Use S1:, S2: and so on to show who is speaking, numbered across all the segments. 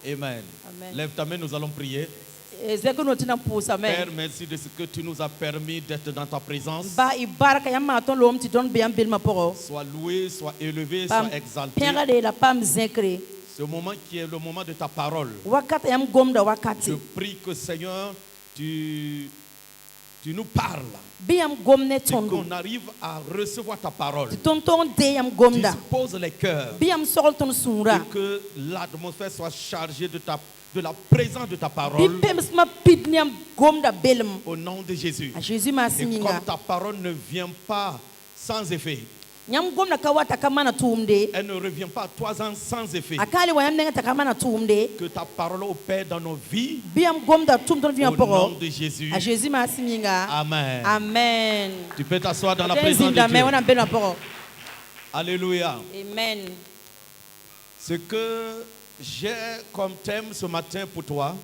S1: Amen.
S2: Amen.
S1: Lève ta main, nous allons prier.
S2: Père,
S1: Père, merci de ce que tu nous as permis d'être dans ta présence. Sois loué, sois élevé, sois exalté. Ce moment qui est le moment de ta parole. Je prie que Seigneur, tu nous parles. Et qu'on arrive à recevoir ta parole. Tu disposes les cœurs. Et que l'atmosphère soit chargée de la présence de ta parole. Au nom de Jésus. Et comme ta parole ne vient pas sans effet, elle ne revient pas à toi sans effet. Que ta parole opère dans nos vies. Au nom de Jésus. Amen.
S2: Amen.
S1: Tu peux t'asseoir dans la présence de Dieu. Alléluia.
S2: Amen.
S1: Ce que j'ai comme thème ce matin pour toi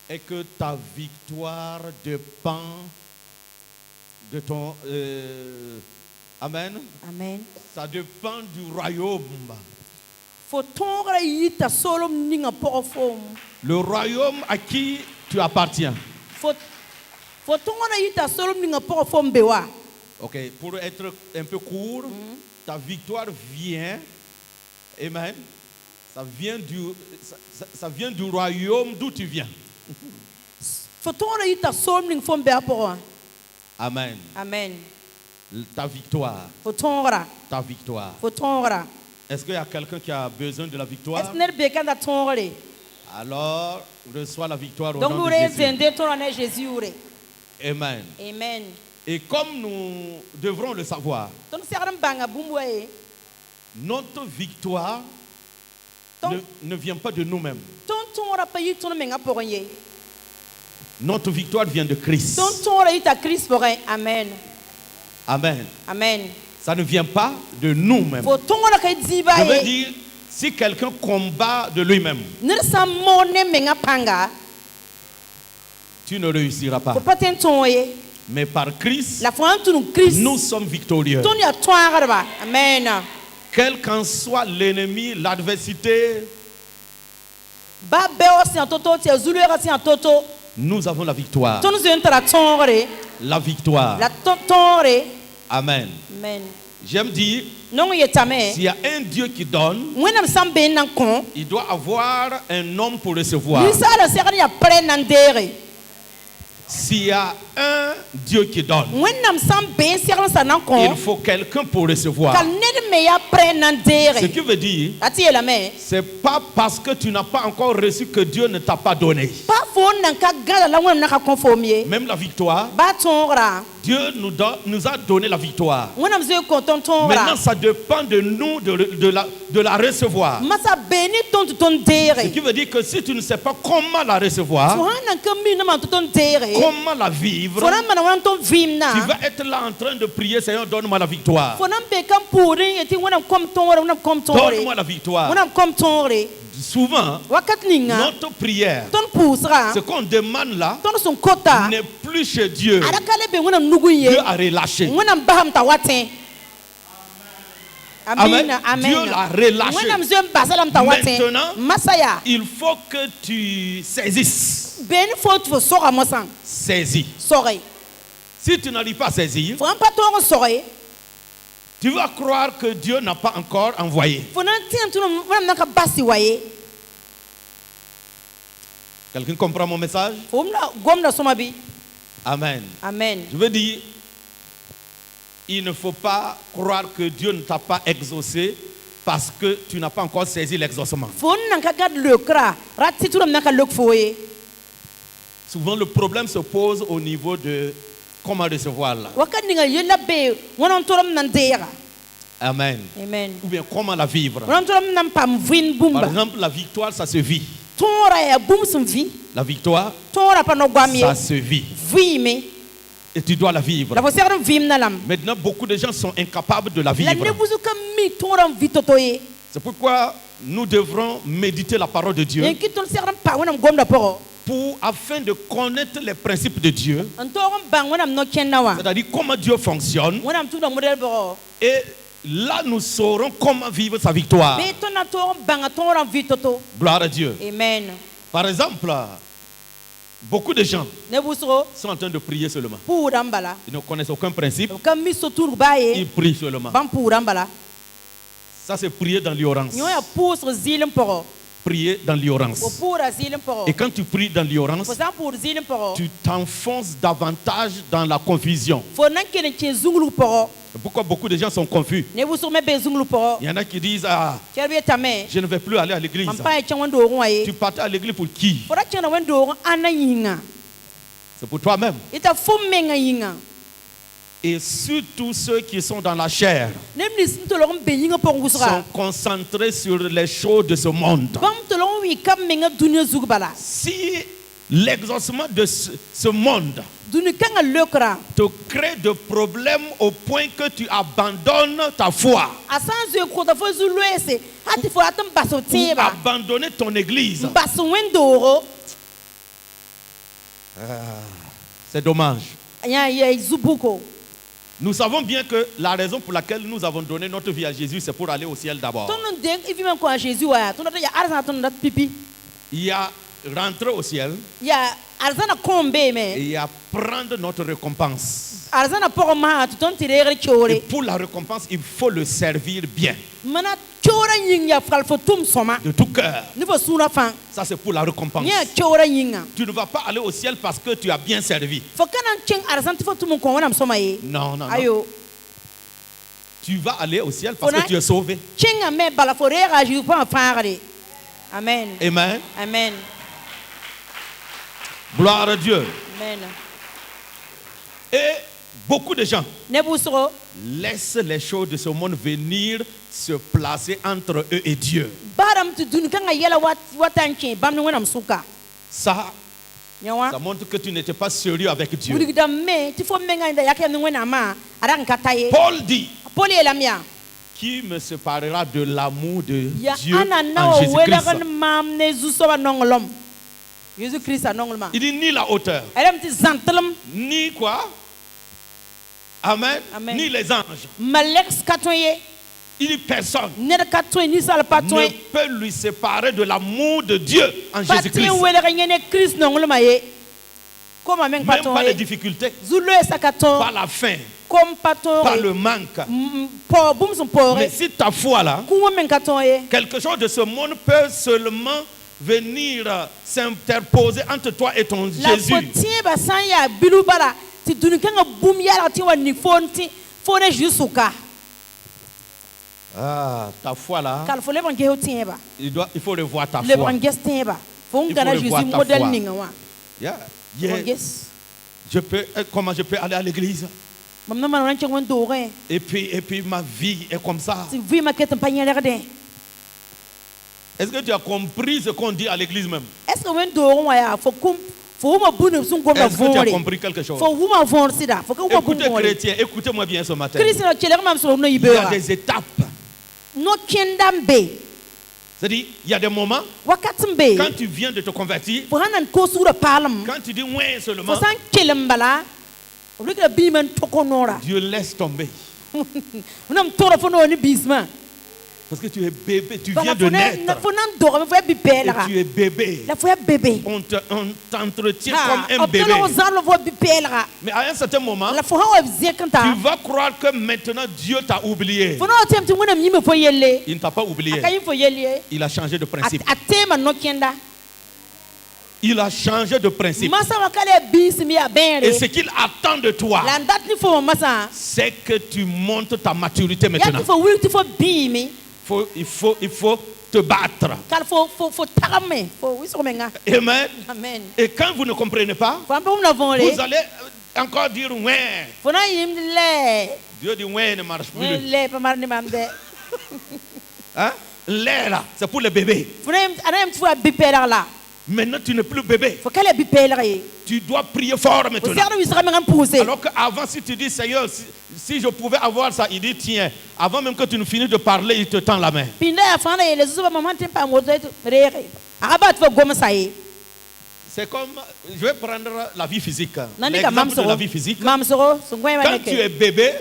S1: est que ta victoire dépend de ton... Amen.
S2: Amen.
S1: Ça dépend du royaume. Le royaume à qui tu appartiens. Ok, pour être un peu court, ta victoire vient, amen, ça vient du royaume d'où tu viens. Amen.
S2: Amen.
S1: Ta victoire. Ta victoire. Est-ce qu'il y a quelqu'un qui a besoin de la victoire? Alors, reçois la victoire au nom de Jésus. Amen.
S2: Amen.
S1: Et comme nous devrons le savoir, notre victoire ne vient pas de nous-mêmes. Notre victoire vient de Christ.
S2: Amen.
S1: Amen.
S2: Amen.
S1: Ça ne vient pas de nous-mêmes. Je veux dire, si quelqu'un combat de lui-même, tu ne réussiras pas. Mais par Christ, nous sommes victorieux.
S2: Amen.
S1: Quel qu'en soit l'ennemi, l'adversité, nous avons la victoire. La victoire. Amen.
S2: Amen.
S1: J'aime dire, s'il y a un Dieu qui donne, il doit avoir un homme pour recevoir. S'il y a un Dieu qui donne, il faut quelqu'un pour recevoir. Ce qui veut dire, c'est pas parce que tu n'as pas encore reçu que Dieu ne t'a pas donné. Même la victoire, Dieu nous a donné la victoire. Maintenant, ça dépend de nous de la recevoir. Ce qui veut dire que si tu ne sais pas comment la recevoir, comment la vivre, tu vas être là en train de prier, Seigneur, donne-moi la victoire. Donne-moi la victoire. Souvent, notre prière, ce qu'on demande là, n'est plus chez Dieu. Dieu a relâché. Amen. Dieu l'a relâché. Maintenant, il faut que tu saisisses. Saisis. Si tu n'arrives pas à saisir, tu vas croire que Dieu n'a pas encore envoyé. Quelqu'un comprend mon message? Amen.
S2: Amen.
S1: Je veux dire, il ne faut pas croire que Dieu ne t'a pas exaucé parce que tu n'as pas encore saisi l'exaucement. Souvent, le problème se pose au niveau de comment recevoir là. Amen.
S2: Amen.
S1: Ou bien comment la vivre. Par exemple, la victoire, ça se vit. La victoire, ça se vit. Et tu dois la vivre. Maintenant, beaucoup de gens sont incapables de la vivre. C'est pourquoi nous devrons méditer la parole de Dieu afin de connaître les principes de Dieu. C'est-à-dire comment Dieu fonctionne. Et là, nous saurons comment vivre sa victoire. Gloire à Dieu.
S2: Amen.
S1: Par exemple, beaucoup de gens sont en train de prier seulement. Ils ne connaissent aucun principe. Ils prient seulement. Ça, c'est prier dans l'ignorance. Prier dans l'ignorance. Et quand tu pries dans l'ignorance, tu t'enfonces davantage dans la confusion. Pourquoi beaucoup de gens sont confus? Il y en a qui disent, ah, je ne vais plus aller à l'église. Tu partais à l'église pour qui? C'est pour toi-même. Et surtout ceux qui sont dans la chair sont concentrés sur les choses de ce monde. Si l'exaucement de ce monde te crée de problèmes au point que tu abandonnes ta foi ou abandonner ton église, c'est dommage. Nous savons bien que la raison pour laquelle nous avons donné notre vie à Jésus, c'est pour aller au ciel d'abord. Il y a rentrer au ciel et il y a prendre notre récompense. Et pour la récompense, il faut le servir bien. De tout cœur. Ça, c'est pour la récompense. Tu ne vas pas aller au ciel parce que tu as bien servi. Non, non, non. Tu vas aller au ciel parce que tu es sauvé.
S2: Amen.
S1: Amen.
S2: Amen.
S1: Gloire à Dieu.
S2: Amen.
S1: Et beaucoup de gens laissent les choses de ce monde venir se placer entre eux et Dieu. Ça montre que tu n'étais pas sérieux avec Dieu. Paul dit, qui me séparera de l'amour de Dieu en Jésus-Christ? Il dit ni la hauteur, ni quoi? Amen. Amen. Ni les anges. Il dit personne ne peut lui séparer de l'amour de Dieu en Jésus-Christ. Même pas les difficultés, pas la faim, pas le manque. Mais si ta foi là, quelque chose de ce monde peut seulement venir s'interposer entre toi et ton Jésus. Ah, ta foi là, il faut revoir ta foi. Il faut revoir ta foi. Yeah. Yeah. Comment je peux aller à l'église? Et puis ma vie est comme ça. Est-ce que tu as compris ce qu'on dit à l'église même? Est-ce que tu as compris quelque chose? Écoutez chrétiens, écoutez-moi bien ce matin. Il y a des étapes. C'est-à-dire, il y a des moments, quand tu viens de te convertir, quand tu dis ouais seulement, Dieu laisse tomber. Parce que tu es bébé, tu viens de naître. Et tu es bébé. On t'entretient comme un bébé. Mais à un certain moment, tu vas croire que maintenant Dieu t'a oublié. Il ne t'a pas oublié. Il a changé de principe. Il a changé de principe. Et ce qu'il attend de toi, c'est que tu montes ta maturité maintenant. Il faut te battre. Amen.
S2: Amen.
S1: Et quand vous ne comprenez pas, vous allez encore dire ouais. Dieu dit ouais ne marche plus. Hein? Lait là, c'est pour les bébés. Maintenant tu n'es plus bébé. Tu dois prier fort maintenant. Alors qu'avant, si tu dis Seigneur, si je pouvais avoir ça, il dit tiens, avant même que tu ne finisses de parler, il te tend la main. C'est comme, je vais prendre la vie physique. L'exemple de la vie physique. Quand tu es bébé,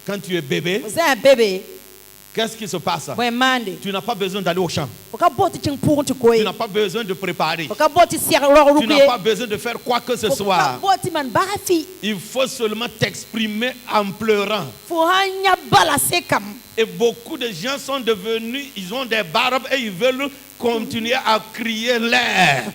S1: Quand tu es bébé,
S2: Você é bebê.
S1: qu'est-ce qui se passe?
S2: Você é mande.
S1: Tu n'as pas besoin d'aller au champ.
S2: Você bota te empurram te
S1: Tu
S2: coi.
S1: n'as pas besoin de préparer.
S2: Você bota se logo
S1: Tu n'as pas besoin de faire quoi que ce soit.
S2: Você bota man bafi.
S1: Il faut seulement t'exprimer en pleurant.
S2: Forranya bala sekam.
S1: Et beaucoup de gens sont devenus, ils ont des barbes et ils veulent continuer à crier l'air.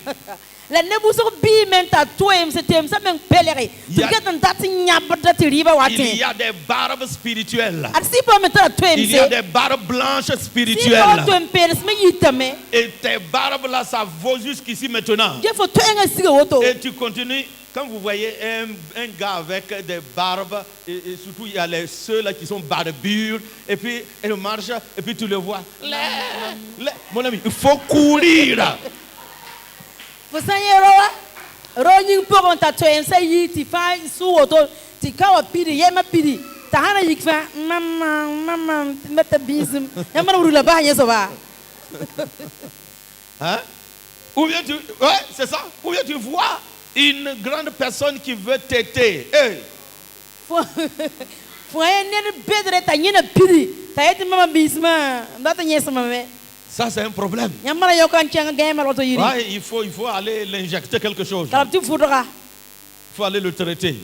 S2: La nebuso bi menta toem se tem sa men pelere. Tu get un dati nyabda ti riba
S1: Il
S2: watin.
S1: y a des barbes spirituelles.
S2: Arsi pa menta toem
S1: Il y a
S2: se.
S1: des barbes blanches
S2: Si pa
S1: spirituelles.
S2: toem peles me yitame.
S1: Et tes barbes là, ça vaut jusqu'ici maintenant.
S2: Je faut toem siga woto.
S1: Et tu continues. Quand vous voyez un gars avec des barbes, et surtout il y a ceux-là qui sont barbus, et puis il marche, et puis tu le vois. Mon ami, il faut courir.
S2: Você é roa. Roing pogon ta toem sa yiti fa su woto. Ti kawa pidi yema pidi. Tahana yikfa mama meta bism. Yama urula ba yeso ba.
S1: Hein? Ou bien tu, ouais, c'est ça. Ou bien tu vois une grande personne qui veut t'aider. Hey. Ça, c'est un problème. Ouais, il faut aller l'injecter quelque chose. Il faut aller le traiter.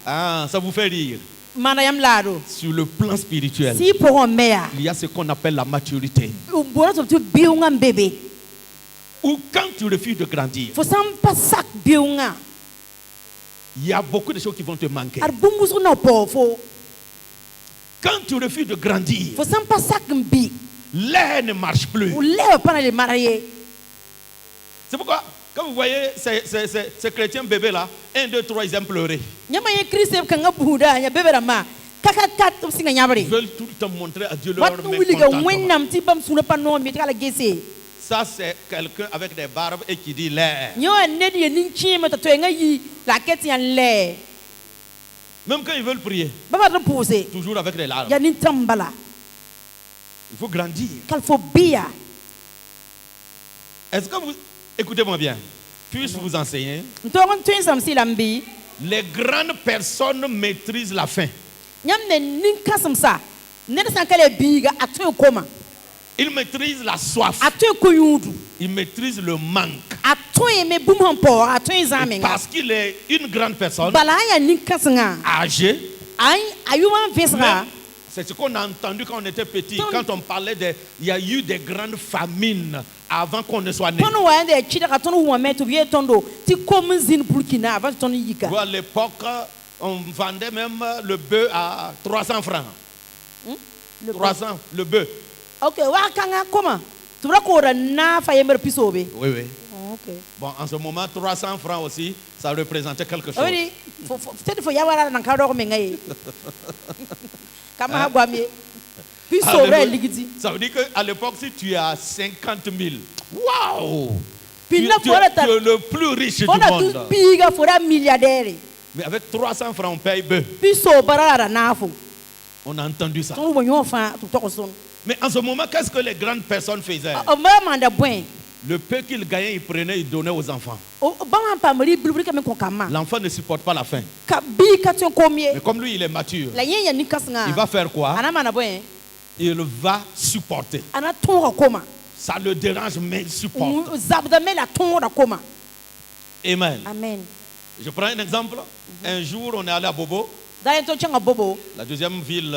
S1: Ah, ça vous fait rire. Sur le plan spirituel, il y a ce qu'on appelle la maturité. Ou quand tu refuses de grandir, il y a beaucoup de choses qui vont te manquer. Quand tu refuses de grandir, l'air ne marche plus. C'est pourquoi, quand vous voyez ces chrétiens bébés là, 1, 2, 3, ils aiment pleurer. Ils veulent tout le temps montrer à Dieu leur mécontentement. Ça, c'est quelqu'un avec des barbes et qui dit l'air. Même quand ils veulent prier, toujours avec des larmes. Il faut grandir. Est-ce que vous... Écoutez-moi bien. Puisse vous enseigner. Les grandes personnes maîtrisent la faim. Ils maîtrisent la soif. Ils maîtrisent le manque. Et parce qu'il est une grande personne âgée, c'est ce qu'on a entendu quand on était petit, quand on parlait il y a eu des grandes famines avant qu'on ne soit né. À l'époque, on vendait même le bœuf à 300 francs. 300, le bœuf.
S2: Ok, comment? Tu vas oui,
S1: oui. Okay. Bon, en ce moment, 300 francs aussi, ça représentait quelque chose.
S2: Oui, peut-être faut y avoir un cadre mais
S1: ça veut dire qu'à l'époque, si tu as 50 000, waouh! Tu es le plus riche du monde. Mais avec 300 francs, on paye bœuf. On a entendu ça. Mais en ce moment, qu'est-ce que les grandes personnes faisaient? Le peu qu'ils gagnaient, ils prenaient, ils donnaient aux enfants. L'enfant ne supporte pas la faim. Mais comme lui, il est mature, il va faire quoi? Il va supporter. Ça le dérange, mais il supporte. Amen.
S2: Amen.
S1: Je prends un exemple. Un jour, on est allé à Bobo. La deuxième ville,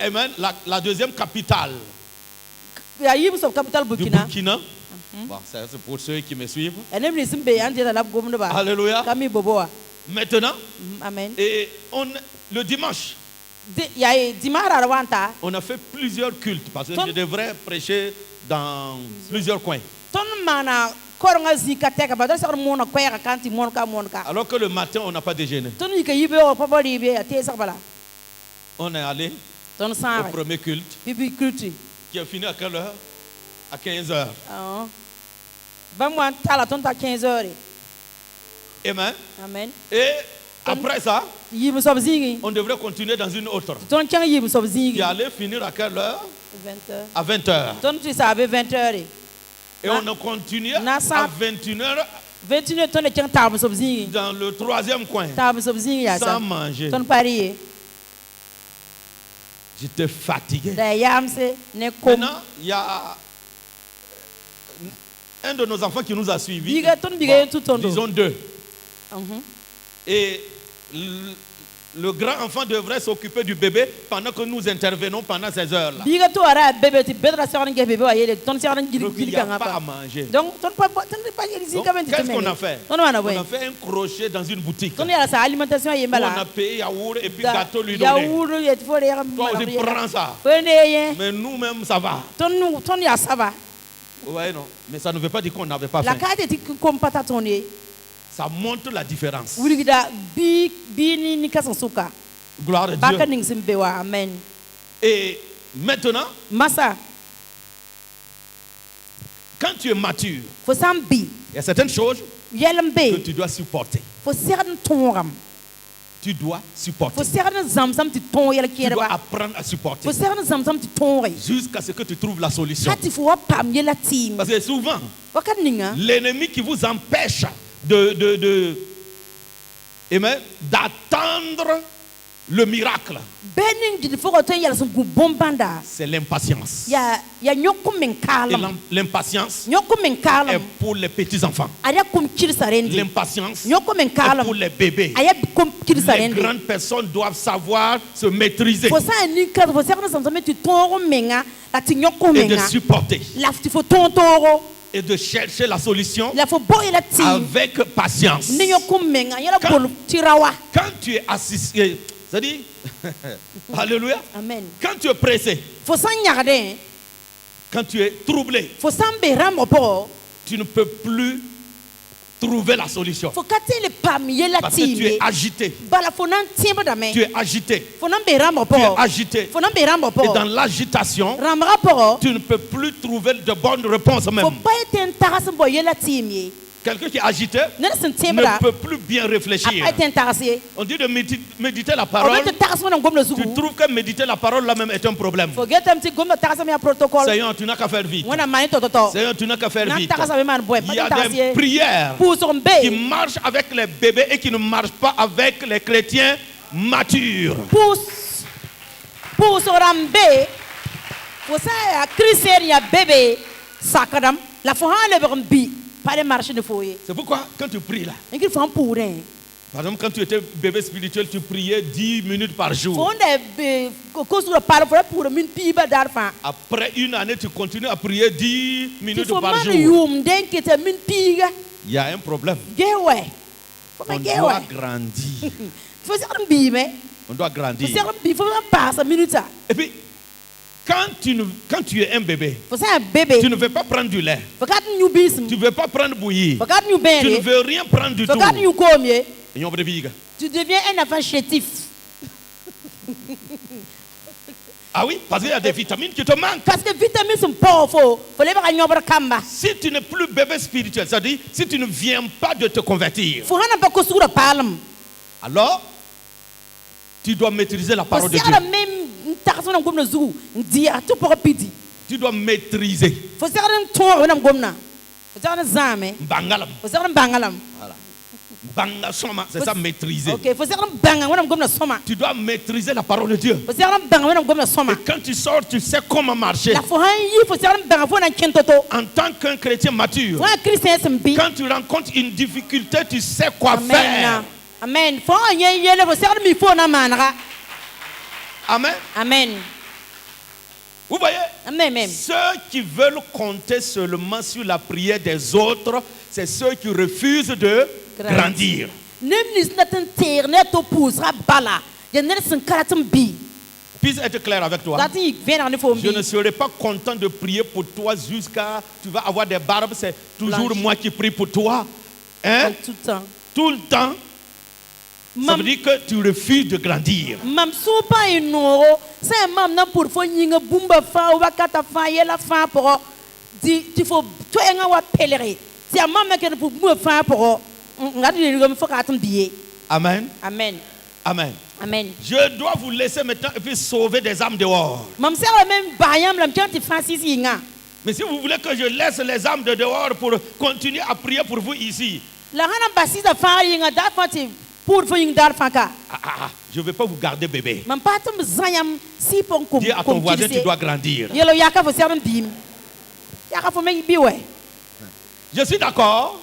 S1: amen, la deuxième capitale du Burkina. Bon, c'est pour ceux qui me suivent. Alléluia. Maintenant,
S2: amen.
S1: Et le dimanche, on a fait plusieurs cultes parce que je devrais prêcher dans plusieurs coins. Alors que le matin, on n'a pas déjeuné. On est allé au premier culte qui a fini à quelle heure? À 15 heures. Amen.
S2: Amen.
S1: Et après ça, on devrait continuer dans une autre. Qui allait finir à quelle heure?
S2: 20 heures.
S1: À 20 heures.
S2: 20 heures.
S1: Et on a continué à 21 heures Dans le troisième coin, sans manger. J'étais fatigué. Maintenant, il y a un de nos enfants qui nous a suivis. Disons 2. Et le grand enfant devrait s'occuper du bébé pendant que nous intervenons pendant ces heures-là. Donc il n'y a pas à manger. Donc qu'est-ce qu'on a fait? On a fait un crochet dans une boutique. On a payé yaourt et puis gâteau lui donner. Toi aussi prends ça. Mais nous-mêmes ça va. Ouais, non. Mais ça ne veut pas dire qu'on n'avait pas faim. Ça montre la différence. Gloire à Dieu. Amen. Et maintenant, quand tu es mature, il y a certaines choses que tu dois supporter. Tu dois supporter. Tu dois apprendre à supporter jusqu'à ce que tu trouves la solution. Parce que souvent, l'ennemi qui vous empêche d'attendre le miracle, c'est l'impatience. Et l'impatience est pour les petits-enfants. L'impatience est pour les bébés. Les grandes personnes doivent savoir se maîtriser et de supporter et de chercher la solution avec patience. Quand tu es assisté, c'est-à-dire, alléluia, amen. Quand tu es pressé, quand tu es troublé, tu ne peux plus trouver la solution. Parce que tu es agité. Tu es agité. Tu es agité. Et dans l'agitation, tu ne peux plus trouver de bonnes réponses même. Quelqu'un qui est agité ne peut plus bien réfléchir. On dit de méditer la parole. Tu trouves que méditer la parole là même est un problème. Seigneur, tu n'as qu'à faire vite. Seigneur, tu n'as qu'à faire vite. Il y a des prières qui marchent avec les bébés et qui ne marchent pas avec les chrétiens matures. C'est pourquoi quand tu pries là, par exemple quand tu étais bébé spirituel, tu priais 10 minutes par jour. Après une année, tu continues à prier 10 minutes par jour. Il y a un problème. On doit grandir. On doit grandir. Et puis, quand tu es un bébé, tu ne veux pas prendre du lait. Tu ne veux pas prendre bouillie. Tu ne veux rien prendre du tout.
S2: Tu deviens un enfant chétif.
S1: Ah oui, parce qu'il y a des vitamines qui te manquent.
S2: Parce que les vitamines sont pauvres.
S1: Si tu n'es plus bébé spirituel, c'est-à-dire si tu ne viens pas de te convertir, alors tu dois maîtriser la parole de Dieu. Tu dois maîtriser. Voilà. C'est ça, maîtriser. Tu dois maîtriser la parole de Dieu. Et quand tu sors, tu sais comment marcher. En tant qu'un chrétien mature, quand tu rencontres une difficulté, tu sais quoi faire.
S2: Amen.
S1: Amen.
S2: Amen.
S1: Vous voyez,
S2: amen.
S1: Ceux qui veulent compter seulement sur la prière des autres, c'est ceux qui refusent de grandir. Puis-je être clair avec toi? Je ne serai pas content de prier pour toi jusqu'à tu vas avoir des barbes. C'est toujours moi qui prie pour toi. Hein?
S2: Tout le temps.
S1: Tout le temps. Ça veut dire que tu refuses de grandir. Amen.
S2: Amen.
S1: Amen.
S2: Amen.
S1: Je dois vous laisser maintenant et puis sauver des âmes dehors. Mais si vous voulez que je laisse les âmes de dehors pour continuer à prier pour vous ici,
S2: je
S1: ne vais pas vous garder bébé.
S2: Dis
S1: à ton voisin, tu dois grandir. Je suis d'accord.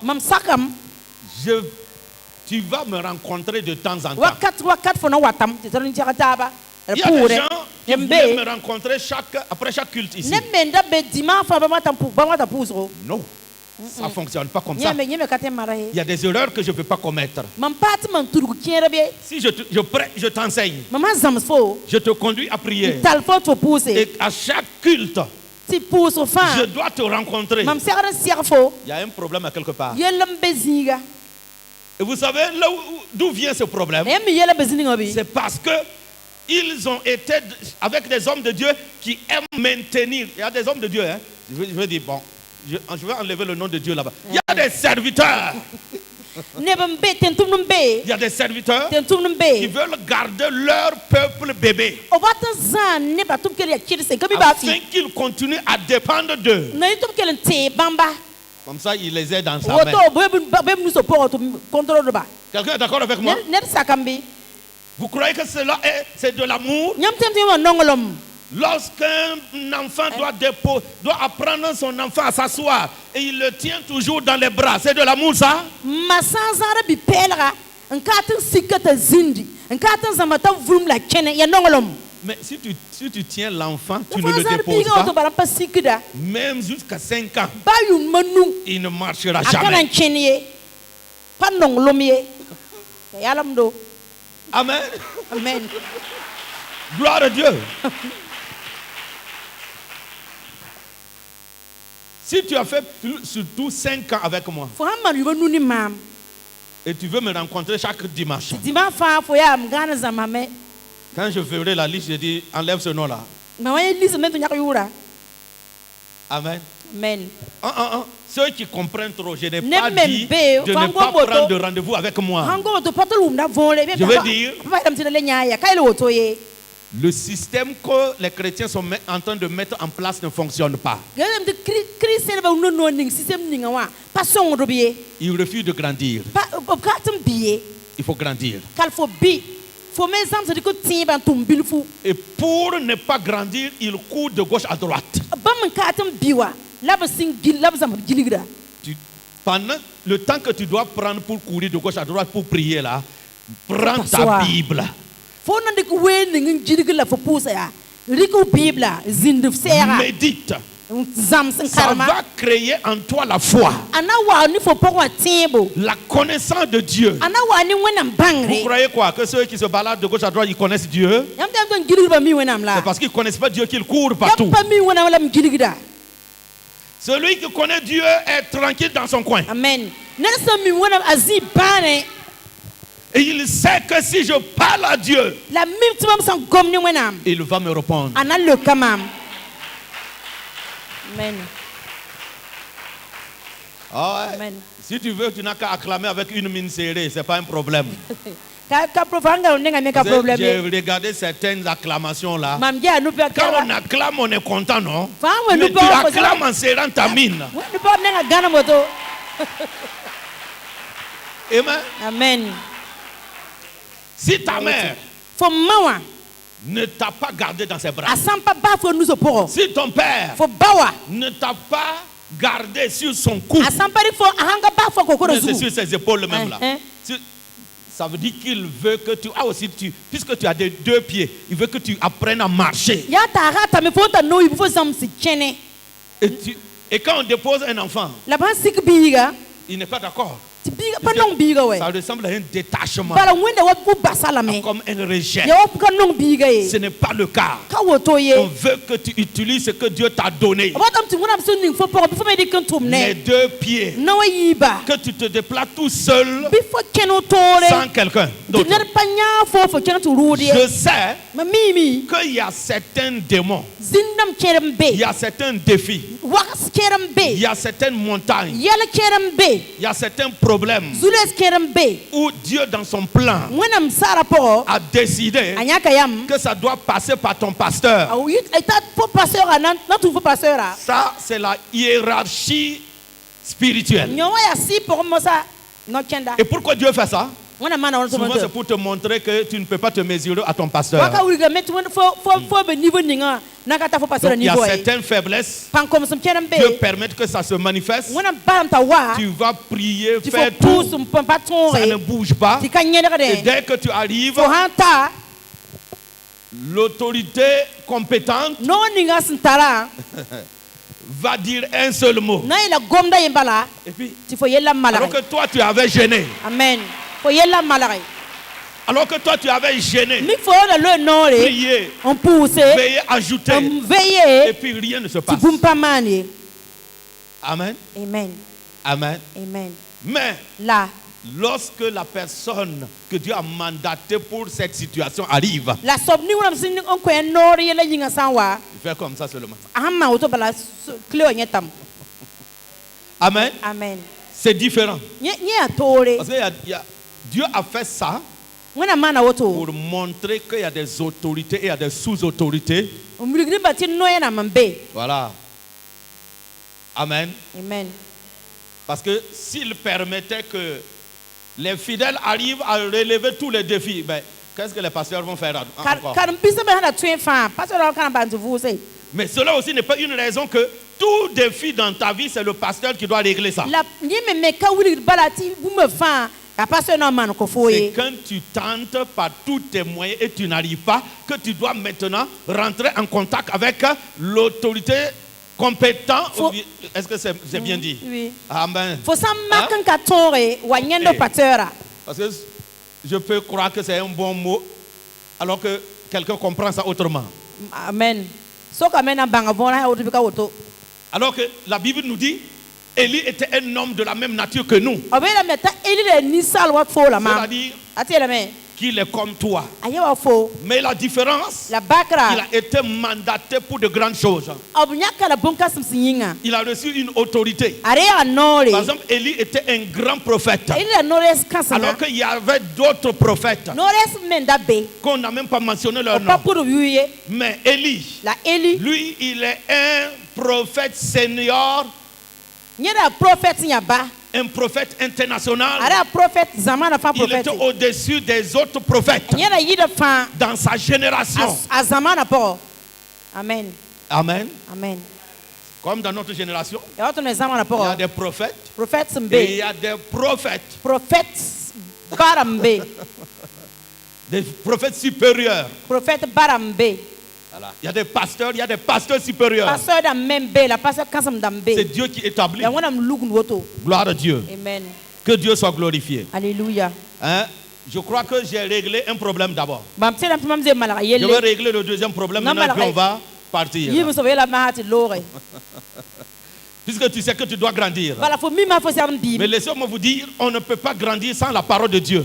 S1: Tu vas me rencontrer de temps en temps. Il y a des gens qui viennent me rencontrer après chaque culte ici. Non, ça ne fonctionne pas comme ça. Il y a des erreurs que je ne peux pas commettre. Si je t'enseigne, je te conduis à prier. Et à chaque culte, je dois te rencontrer. Il y a un problème à quelque part. Et vous savez d'où vient ce problème? C'est parce que ils ont été avec des hommes de Dieu qui aiment maintenir. Il y a des hommes de Dieu, hein? Je veux dire, bon, je vais enlever le nom de Dieu là-bas. Il y a des serviteurs. Il y a des serviteurs qui veulent garder leur peuple bébé afin qu'ils continuent à dépendre d'eux. Comme ça, il les aide dans sa main. Quelqu'un est d'accord avec moi? Vous croyez que c'est de l'amour? Lorsqu'un enfant doit apprendre son enfant à s'asseoir et il le tient toujours dans les bras, c'est de l'amour ça? Mais si tu tiens l'enfant, tu ne le déposes pas, même jusqu'à 5 ans, il ne marchera jamais. Amen.
S2: Amen.
S1: Gloire à Dieu. Si tu as fait surtout 5 ans avec moi et tu veux me rencontrer chaque dimanche, quand je ferai la liste, je dis enlève ce nom-là. Amen.
S2: Amen.
S1: Ceux qui comprennent trop, je n'ai pas dit de ne pas prendre de rendez-vous avec moi. Je veux dire, le système que les chrétiens sont en train de mettre en place ne fonctionne pas. Ils refusent de grandir. Il faut grandir. Et pour ne pas grandir, ils courent de gauche à droite. Pendant le temps que tu dois prendre pour courir de gauche à droite pour prier là, prends ta Bible. Médite. Ça va créer en toi la foi, la connaissance de Dieu. Vous croyez quoi? Que ceux qui se baladent de gauche à droite, ils connaissent Dieu? C'est parce qu'ils ne connaissent pas Dieu qu'ils courent partout. Celui qui connaît Dieu est tranquille dans son coin.
S2: Amen.
S1: Et il sait que si je parle à Dieu, il va me répondre.
S2: Amen.
S1: Oh, ouais. Amen. Si tu veux, tu n'as qu'à acclamer avec une mine serrée, ce n'est pas un problème. J'ai regardé certaines acclamations là. Quand on acclame, on est content, non? Mais tu acclames en serrant ta mine. Amen.
S2: Amen.
S1: Si ta mère ne t'a pas gardé dans ses bras, si ton père ne t'a pas gardé sur son cou, mais c'est sur ses épaules même là, ça veut dire qu'il veut que tu aussi puisque tu as des 2 pieds, il veut que tu apprennes à marcher. Et quand on dépose un enfant, il n'est pas d'accord. Ça ressemble à un détachement, comme un rejet. Ce n'est pas le cas. On veut que tu utilises ce que Dieu t'a donné. Les 2 pieds. Que tu te déplaces tout seul sans quelqu'un d'autre. Je sais qu'il y a certains démons, il y a certains défis Il y a certaines montagnes, il y a certains problèmes où Dieu dans son plan a décidé que ça doit passer par ton pasteur. Ça, c'est la hiérarchie spirituelle. Et pourquoi Dieu fait ça? Souvent, c'est pour te montrer que tu ne peux pas te mesurer à ton pasteur. Donc, il y a certaines faiblesses. Dieu permet que ça se manifeste. Tu vas prier, faire tout. Ça ne bouge pas. Et dès que tu arrives, l'autorité compétente va dire un seul mot. Et puis, alors que toi, tu avais gêné.
S2: Amen.
S1: Alors que toi tu avais gêné, prié, veillé, ajouté, et puis rien ne se passe. Amen.
S2: Amen.
S1: Amen.
S2: Amen.
S1: Mais
S2: là,
S1: lorsque la personne que Dieu a mandatée pour cette situation arrive, il fait comme ça seulement. Amen.
S2: Amen.
S1: C'est différent. Parce que Dieu a fait ça pour montrer qu'il y a des autorités et il y a des sous-autorités. Voilà. Amen.
S2: Amen.
S1: Parce que s'il permettait que les fidèles arrivent à relever tous les défis, ben, qu'est-ce que les pasteurs vont faire encore? Mais cela aussi n'est pas une raison que tout défi dans ta vie, c'est le pasteur qui doit régler ça. C'est quand tu tentes par tous tes moyens et tu n'arrives pas que tu dois maintenant rentrer en contact avec l'autorité compétente. Est-ce que c'est bien dit?
S2: Oui.
S1: Amen.
S2: Parce
S1: que je peux croire que c'est un bon mot alors que quelqu'un comprend ça autrement.
S2: Amen.
S1: Alors que la Bible nous dit Élie était un homme de la même nature que nous. C'est-à-dire qu'il est comme toi. Mais la différence, il a été mandaté pour de grandes choses. Il a reçu une autorité. Par exemple, Élie était un grand prophète. Alors qu'il y avait d'autres prophètes qu'on n'a même pas mentionné leur nom. Mais Élie, lui, il est un prophète senior. Un prophète international. Il était au-dessus des autres prophètes dans sa génération.
S2: Amen.
S1: Amen.
S2: Amen.
S1: Comme dans notre génération, il y a des prophètes et il y a des prophètes. Des prophètes supérieurs. Voilà. Il y a des pasteurs supérieurs. C'est Dieu qui établit. Gloire à Dieu.
S2: Amen.
S1: Que Dieu soit glorifié.
S2: Alléluia.
S1: Hein? Je crois que j'ai réglé un problème d'abord. Je vais régler le deuxième problème maintenant et puis on va partir. Puisque tu sais que tu dois grandir. Mais laissez-moi vous dire, on ne peut pas grandir sans la parole de Dieu.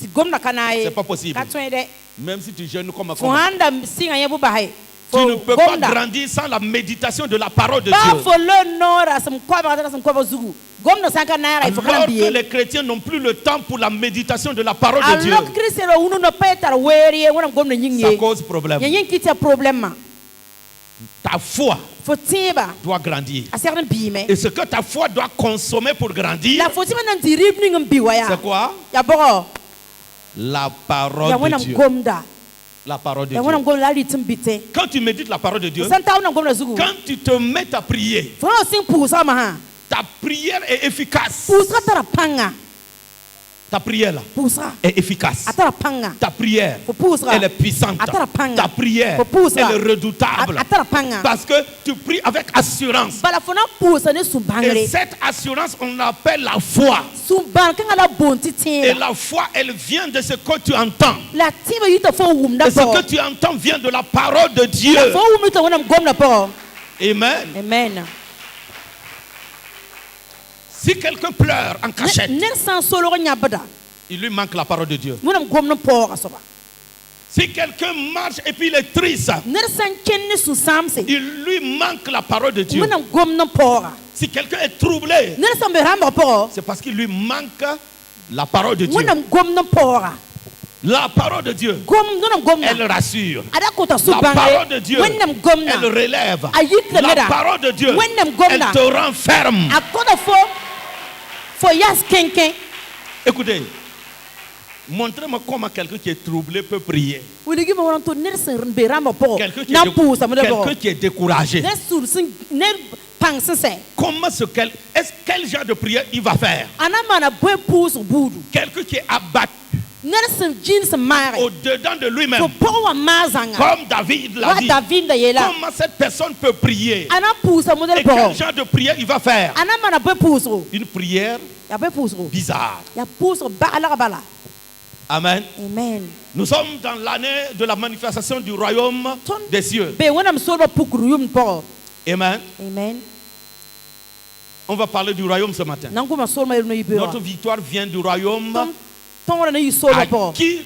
S1: C'est pas possible. Même si tu jeûnes comme un tu ne peux pas grandir sans la méditation de la parole de Dieu. Alors que les chrétiens n'ont plus le temps pour la méditation de la parole de Dieu, ça cause problème. Ta foi doit grandir. Et ce que ta foi doit consommer pour grandir, c'est quoi? La parole de Dieu. La parole de Dieu. Quand tu médites la parole de Dieu, quand tu te mets à prier, ta prière est efficace. Ta prière là est efficace. Ta prière, elle est puissante. Ta prière, elle est redoutable. Parce que tu pries avec assurance. Et cette assurance, on l'appelle la foi. Et la foi, elle vient de ce que tu entends. Et ce que tu entends vient de la parole de Dieu. Amen.
S2: Amen.
S1: Si quelqu'un pleure en cachette, il lui manque la parole de Dieu. Si quelqu'un marche et puis il est triste, il lui manque la parole de Dieu. Si quelqu'un est troublé, c'est parce qu'il lui manque la parole de Dieu. La parole de Dieu, elle rassure. La parole de Dieu, elle relève. La parole de Dieu, elle te rend ferme. Écoutez, montrez-moi comment quelqu'un qui est troublé peut prier. Quelqu'un qui est découragé. Quel genre de prière il va faire? Quelqu'un qui est abattu au-dedans de lui-même, comme David l'a dit. Comment cette personne peut prier? Et quel genre de prière il va faire? Une prière bizarre. Amen.
S2: Amen.
S1: Nous sommes dans l'année de la manifestation du royaume des cieux. Amen.
S2: Amen.
S1: On va parler du royaume ce matin. Notre victoire vient du royaume à qui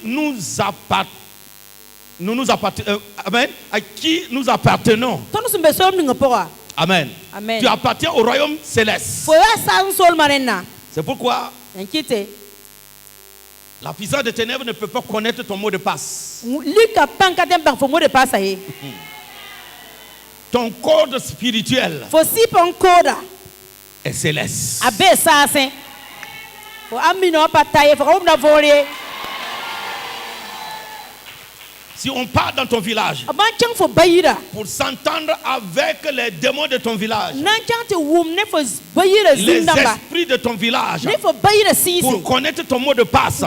S1: à qui nous appartenons. Amen.
S2: Amen.
S1: Tu appartiens au royaume céleste. C'est pourquoi la puissance des ténèbres ne peut pas connaître ton mot de passe. Ton code spirituel est céleste. Si on part dans ton village pour s'entendre avec les démons de ton village, les esprits de ton village, pour connaître ton mot de passe,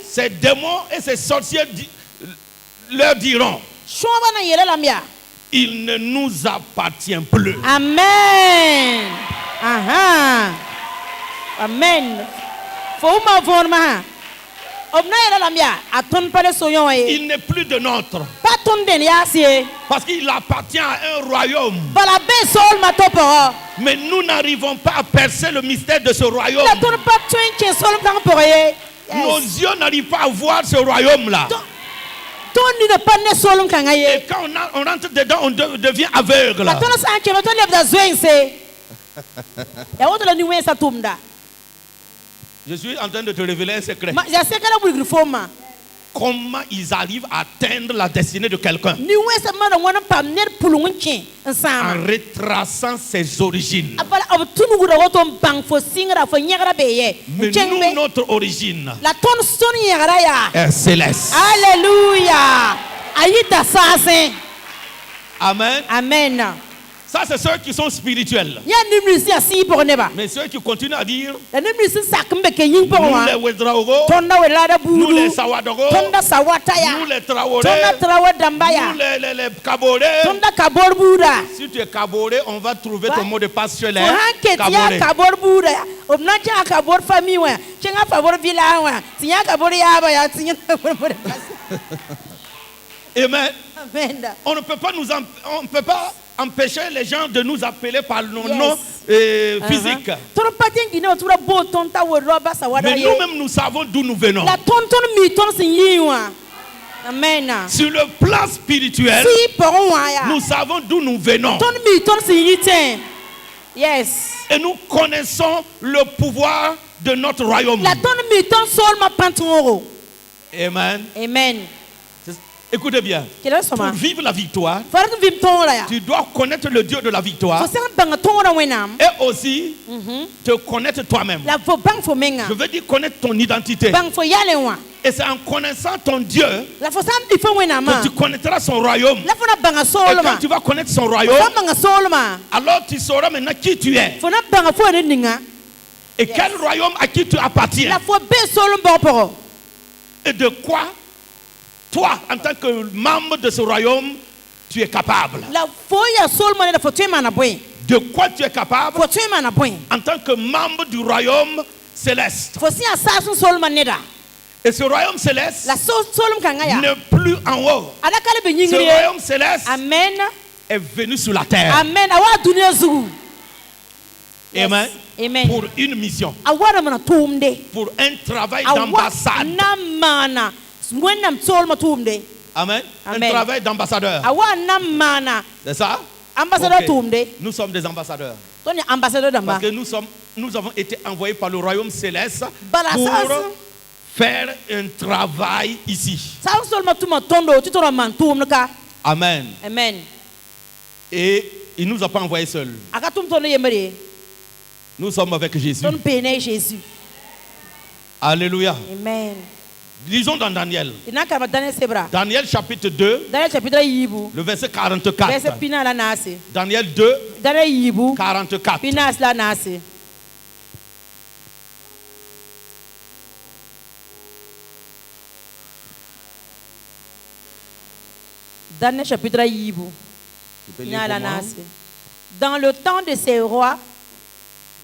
S1: ces démons et ces sorciers leur diront: il ne nous appartient plus.
S2: Amen. Amen.
S1: Il n'est plus de nôtre. Parce qu'il appartient à un royaume. Mais nous n'arrivons pas à percer le mystère de ce royaume. Nos yeux n'arrivent pas à voir ce royaume-là. Et quand on rentre dedans, on devient aveugle. Je suis en train de te révéler un secret. Comment ils arrivent à atteindre la destinée de quelqu'un? En retraçant ses origines. Mais nous, notre origine est céleste.
S2: Alléluia.
S1: Amen.
S2: Amen.
S1: Ça, c'est ceux qui sont spirituels. Mais ceux qui continuent à dire: nous les Wedraogo, nous les Sawadogo, nous les Traoré, nous les Kaboré. Si tu es Kaboré, on va trouver ton mot de passe sur les Kaboré. Amen. On ne peut pas empêcher les gens de nous appeler par nos noms physiques. Mais nous-mêmes, nous savons d'où nous venons.
S2: Amen.
S1: Sur le plan spirituel, nous savons d'où nous venons.
S2: Yes.
S1: Et nous connaissons le pouvoir de notre royaume. Amen.
S2: Amen.
S1: Écoutez bien, pour vivre la victoire, tu dois connaître le Dieu de la victoire et aussi te connaître toi-même. Je veux dire connaître ton identité. Et c'est en connaissant ton Dieu que tu connaîtras son royaume. Et quand tu vas connaître son royaume, alors tu sauras maintenant qui tu es. Et quel royaume à qui tu appartiens. Et de quoi toi, en tant que membre de ce royaume, tu es capable. De quoi tu es capable en tant que membre du royaume céleste. Et ce royaume céleste n'est plus en haut. Ce royaume céleste est venu sur la terre.
S2: Amen.
S1: Amen.
S2: Amen.
S1: Pour une mission. Pour un travail d'ambassade. Amen. Un travail d'ambassadeur. C'est ça? Okay. Nous sommes des ambassadeurs. Parce que nous avons été envoyés par le royaume céleste pour faire un travail ici. Amen.
S2: Amen.
S1: Et il ne nous a pas envoyés seuls. Nous sommes avec Jésus. Alléluia.
S2: Amen.
S1: Lisons dans Daniel. Daniel chapitre 2, le verset 44. Daniel 2, 44.
S2: Daniel chapitre Dans le temps de ces rois,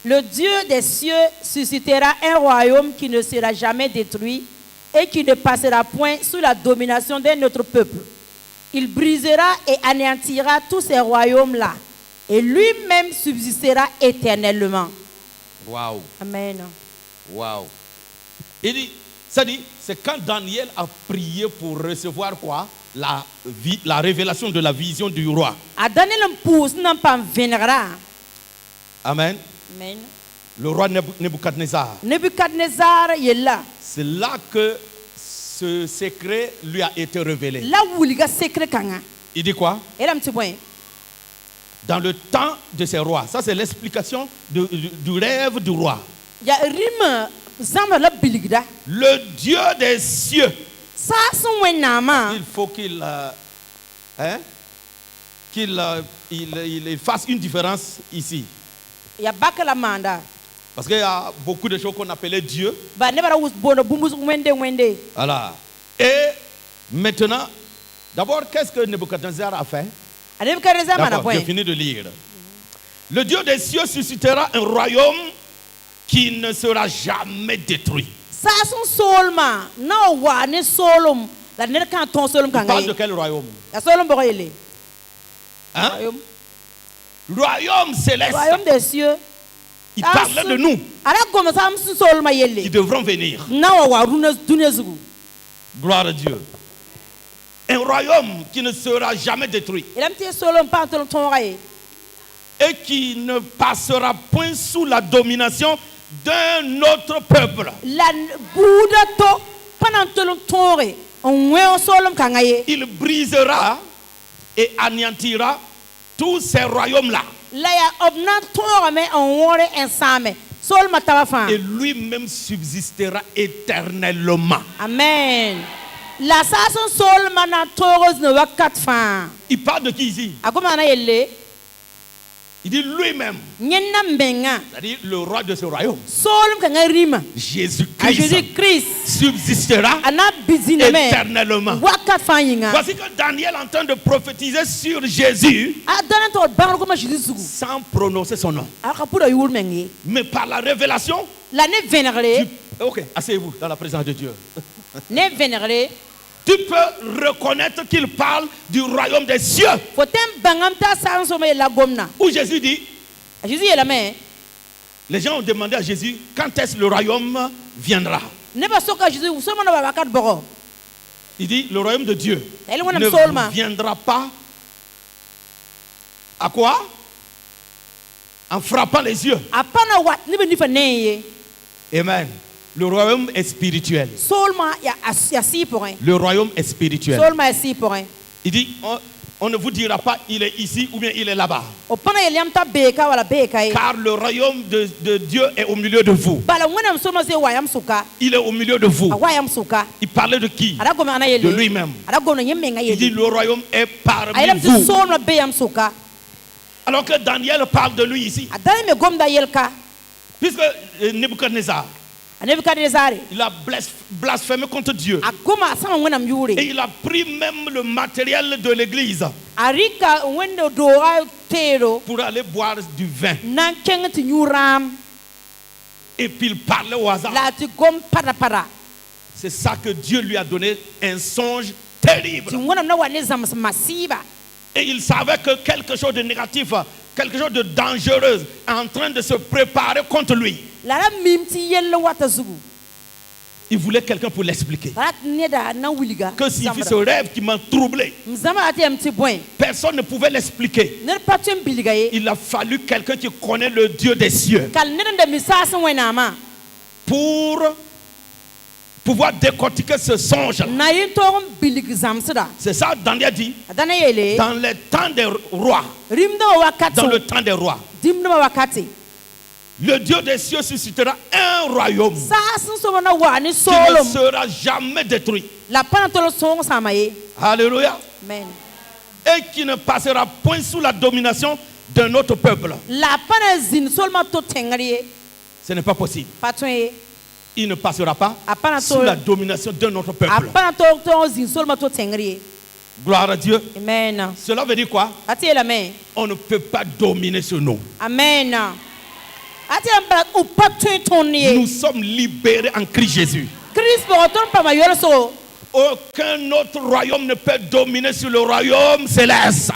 S2: le Dieu des cieux suscitera un royaume qui ne sera jamais détruit et qui ne passera point sous la domination d'un autre peuple. Il brisera et anéantira tous ces royaumes-là, et lui-même subsistera éternellement.
S1: Wow.
S2: Amen.
S1: Wow. Il dit, c'est quand Daniel a prié pour recevoir quoi? La révélation de la vision du roi. Amen.
S2: Amen.
S1: Le roi Nebuchadnezzar. C'est là que ce secret lui a été révélé. Il dit quoi? Dans le temps de ces rois. Ça, c'est l'explication du rêve du roi. Le Dieu des cieux. Il faut qu'il fasse une différence ici. Parce qu'il y a beaucoup de choses qu'on appelait Dieu. Voilà. Et maintenant, d'abord, qu'est-ce que Nebuchadnezzar a fait? D'accord, j'ai fini de lire. Le Dieu des cieux suscitera un royaume qui ne sera jamais détruit. Il parle de quel royaume? Hein? Royaume céleste.
S2: Royaume des cieux.
S1: Il parlait de nous qui devront venir. Gloire à Dieu. Un royaume qui ne sera jamais détruit. Et qui ne passera point sous la domination d'un autre peuple. Il brisera et anéantira tous ces royaumes-là. Et lui-même subsistera éternellement.
S2: Amen.
S1: Il parle de qui ici? Il dit lui-même. C'est-à-dire le roi de ce royaume. Jésus-Christ subsistera éternellement. Voici que Daniel est en train de prophétiser sur Jésus sans prononcer son nom. Mais par la révélation. Ok, asseyez-vous dans la présence de Dieu. Tu peux reconnaître qu'il parle du royaume des cieux. Où Jésus dit, les gens ont demandé à Jésus, quand est-ce que le royaume viendra? Il dit, le royaume de Dieu ne viendra pas à quoi? En frappant les yeux. Amen. Le royaume est spirituel. Le royaume est spirituel. Il dit, on ne vous dira pas il est ici ou bien il est là-bas. Car le royaume de Dieu est au milieu de vous. Il est au milieu de vous. Il parlait de qui? De lui-même. Il dit, le royaume est parmi vous. Alors que Daniel parle de lui ici. Puisque Nebuchadnezzar, il a blasphémé contre Dieu. Et il a pris même le matériel de l'église pour aller boire du vin. Et puis il parlait au hasard. C'est ça que Dieu lui a donné, un songe terrible. Et il savait que quelque chose de négatif, quelque chose de dangereux est en train de se préparer contre lui. Il voulait quelqu'un pour l'expliquer. Que signifie ce rêve qui m'a troublé? Personne ne pouvait l'expliquer. Il a fallu quelqu'un qui connaît le Dieu des cieux pour pouvoir décortiquer ce songe. C'est ça Daniel dit. Dans les temps des rois. Dans le temps des rois. Le Dieu des cieux suscitera un royaume qui ne sera jamais détruit. Alléluia.
S2: Amen.
S1: Et qui ne passera point sous la domination d'un autre peuple. Ce n'est pas possible. Il ne passera pas sous la domination d'un autre peuple. Gloire à Dieu.
S2: Amen.
S1: Cela veut dire quoi? On ne peut pas dominer sur nous.
S2: Amen.
S1: Nous sommes libérés en Christ Jésus. Aucun autre royaume ne peut dominer sur le royaume céleste.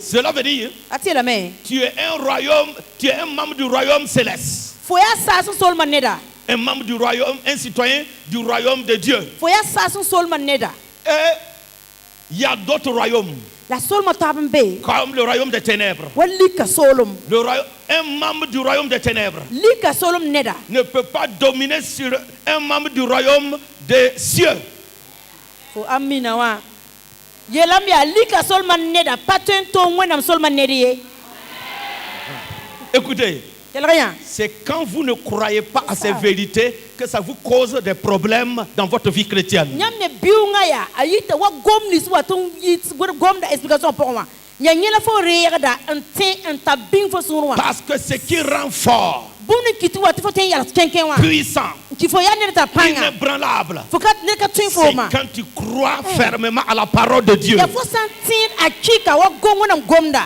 S1: Cela veut dire tu es un royaume, tu es un membre du royaume céleste. Un membre du royaume, un citoyen du royaume de Dieu. Et il y a d'autres royaumes. Comme le royaume des ténèbres. Un membre du royaume des ténèbres ne peut pas dominer sur un membre du royaume des cieux. Écoutez, c'est quand vous ne croyez pas à ces vérités que ça vous cause des problèmes dans votre vie chrétienne. Parce que ce qui rend fort, puissant, inébranlable, c'est quand tu crois fermement à la parole de Dieu.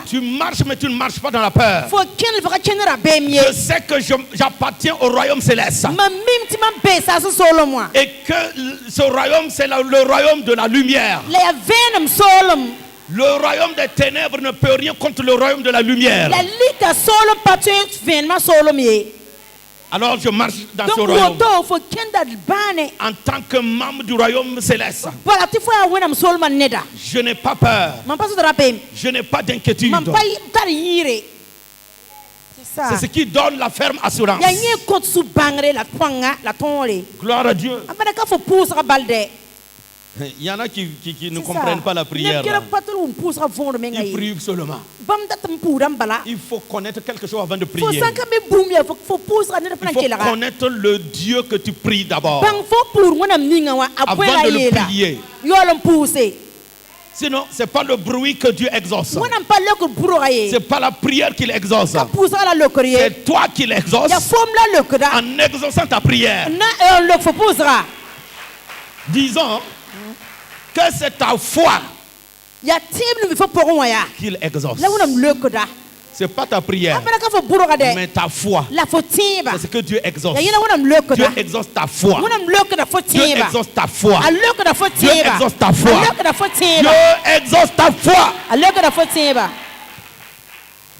S1: Tu marches mais tu ne marches pas dans la peur. Je sais que j'appartiens au royaume céleste. Et que ce royaume c'est le royaume de la lumière. Le royaume des ténèbres ne peut rien contre le royaume de la lumière. Alors je marche dans ce royaume en tant que membre du royaume céleste. Je n'ai pas peur. Je n'ai pas d'inquiétude. C'est ce qui donne la ferme assurance. Gloire à Dieu. Il y en a qui ne comprennent pas la prière. Ils prient seulement. Il faut connaître quelque chose avant de prier. Il faut connaître le Dieu que tu pries d'abord avant de le prier. Sinon, ce n'est pas le bruit que Dieu exauce. Ce n'est pas la prière qu'il exauce. C'est toi qui l'exauces en exaucant ta prière. Disons que c'est ta foi qu'il exauce. C'est pas ta prière, mais ta foi. C'est ce que Dieu exauce. Dieu exauce ta foi. Dieu exauce ta foi. Dieu exauce ta foi. Dieu exauce ta foi.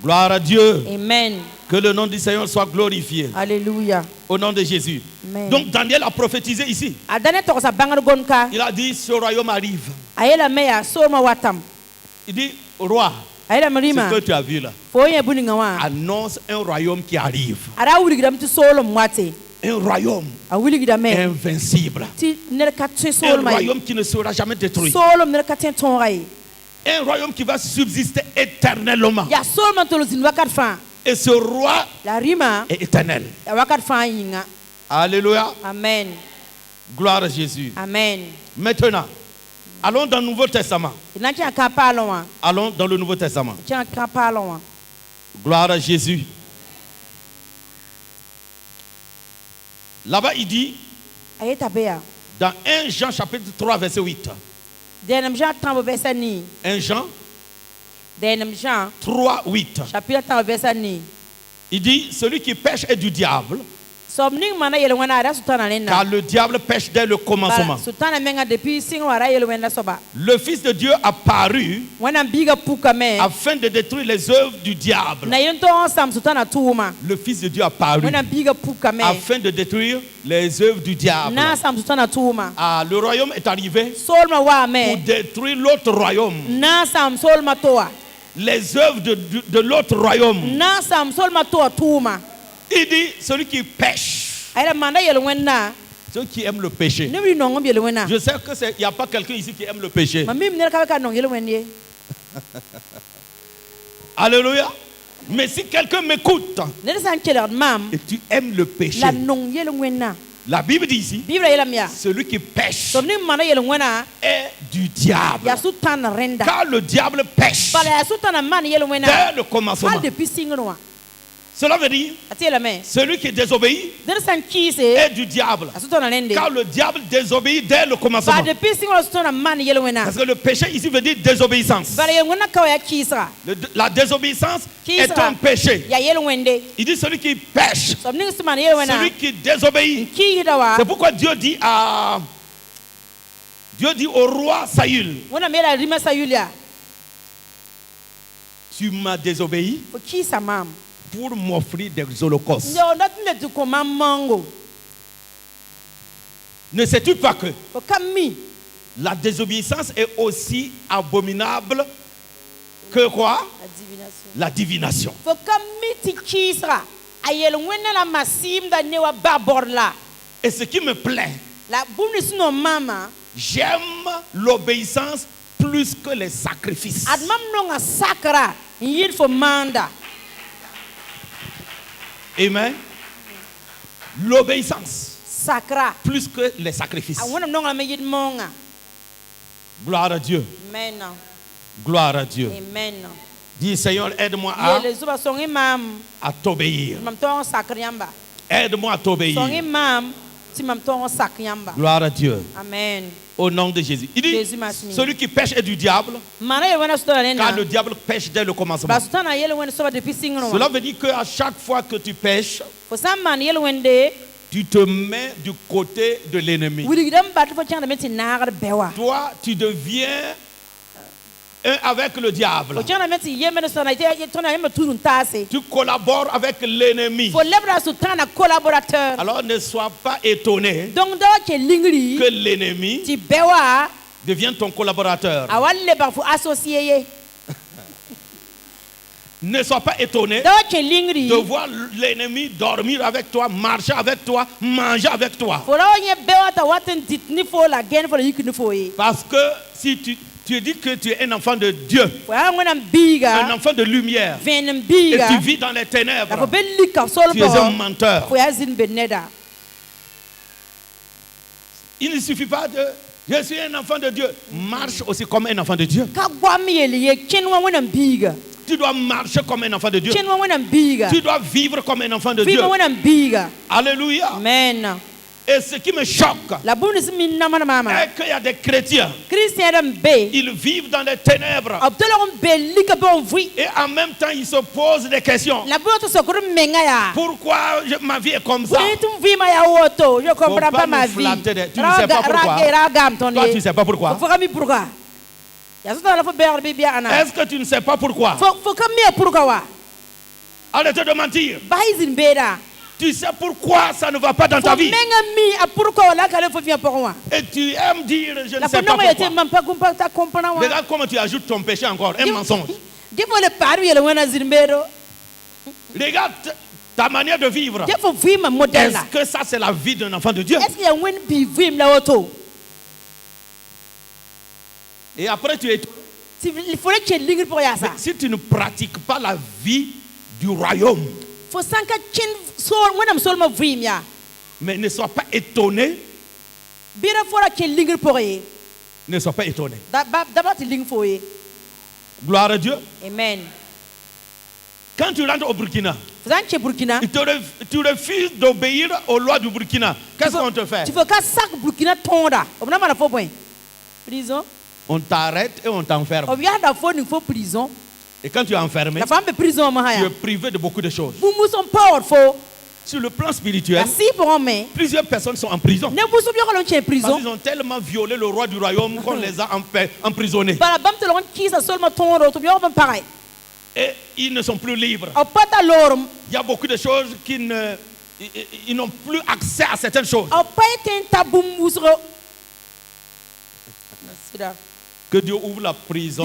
S1: Gloire à Dieu.
S2: Amen.
S1: Que le nom du Seigneur soit glorifié.
S2: Alléluia.
S1: Au nom de Jésus.
S2: Amen.
S1: Donc Daniel a prophétisé ici. Il a dit ce royaume arrive. Il dit roi, ce que tu as vu là annonce un royaume qui arrive. Un royaume invincible. Un royaume qui ne sera jamais détruit. Un royaume qui va subsister éternellement. Et ce roi est éternel. Alléluia.
S2: Amen.
S1: Gloire à Jésus.
S2: Amen.
S1: Maintenant, allons dans le Nouveau Testament. Allons dans le Nouveau Testament. Gloire à Jésus. Là-bas, il dit, dans 1 Jean chapitre 3, verset 8. 1 Jean 3, 8. Il dit, celui qui pêche est du diable. Car le diable pêche dès le commencement. Le Fils de Dieu a paru afin de détruire les œuvres du diable. Le Fils de Dieu a paru afin de détruire les œuvres du diable. Ah, le royaume est arrivé pour détruire l'autre royaume. Les œuvres de l'autre royaume. Il dit celui qui pêche, celui qui aime le péché. Je sais qu'il n'y a pas quelqu'un ici qui aime le péché. Alléluia. Mais si quelqu'un m'écoute et tu aimes le péché, la Bible dit ici, celui qui pêche est du diable. Car le diable pêche dès le commencement. Cela veut dire celui qui désobéit est du diable. Car le diable désobéit dès le commencement. Parce que le péché ici veut dire désobéissance. La désobéissance est un péché. Il dit celui qui pêche, celui qui désobéit. C'est pourquoi Dieu dit au roi Saül, tu m'as désobéi pour m'offrir des holocaustes. Ne sais-tu pas que la désobéissance est aussi abominable que quoi? La divination. Et ce qui me plaît, j'aime l'obéissance plus que les sacrifices. Amen. L'obéissance plus que les sacrifices. Gloire à Dieu.
S2: Amen.
S1: Gloire à Dieu.
S2: Amen.
S1: Dis Seigneur, aide-moi à t'obéir. Aide-moi à t'obéir. Gloire à Dieu.
S2: Amen.
S1: Au nom de Jésus. Il dit, celui qui pêche est du diable, car le diable pêche dès le commencement. Cela veut dire qu'à chaque fois que tu pêches, tu te mets du côté de l'ennemi. Toi, tu deviens un avec le diable. Tu collabores avec l'ennemi. Alors ne sois pas étonné que l'ennemi devienne ton collaborateur. Ne sois pas étonné de voir l'ennemi dormir avec toi, marcher avec toi, manger avec toi. Parce que si tu dis que tu es un enfant de Dieu, un enfant de lumière, et tu vis dans les ténèbres, tu es un menteur. Il ne suffit pas de je suis un enfant de Dieu. Marche aussi comme un enfant de Dieu. Tu dois marcher comme un enfant de Dieu. Tu dois vivre comme un enfant de Dieu. Alléluia.
S2: Amen.
S1: Et ce qui me choque, est qu'il y a des chrétiens, ils vivent dans les ténèbres. Et en même temps, ils se posent des questions. Pourquoi ma vie est comme ça? Je comprends pas ma vie. Tu ne sais pas pourquoi. Toi, tu ne sais pas pourquoi. Est-ce que tu ne sais pas pourquoi? Arrête de mentir. Tu sais pourquoi ça ne va pas dans ta vie. Et tu aimes dire je ne sais pas pourquoi. Regarde comment tu ajoutes ton péché encore, un mensonge. Regarde ta manière de vivre. Est-ce que ça c'est la vie d'un enfant de Dieu? Et après tu es... Mais si tu ne pratiques pas la vie du royaume, mais ne sois pas étonné. Ne sois pas étonné. Gloire à Dieu.
S2: Amen.
S1: Quand tu rentres au Burkina, tu refuses d'obéir aux lois du Burkina. Qu'est-ce qu'on te fait? On t'arrête et on t'enferme. Et quand tu es enfermé, tu es privé de beaucoup de choses. sur le plan spirituel, plusieurs personnes sont en prison. Parce qu'ils ont tellement violé le roi du royaume qu'on les a emprisonnés. Et ils ne sont plus libres. Il y a beaucoup de choses qu'ils n'ont plus accès à certaines choses. Que Dieu ouvre la prison.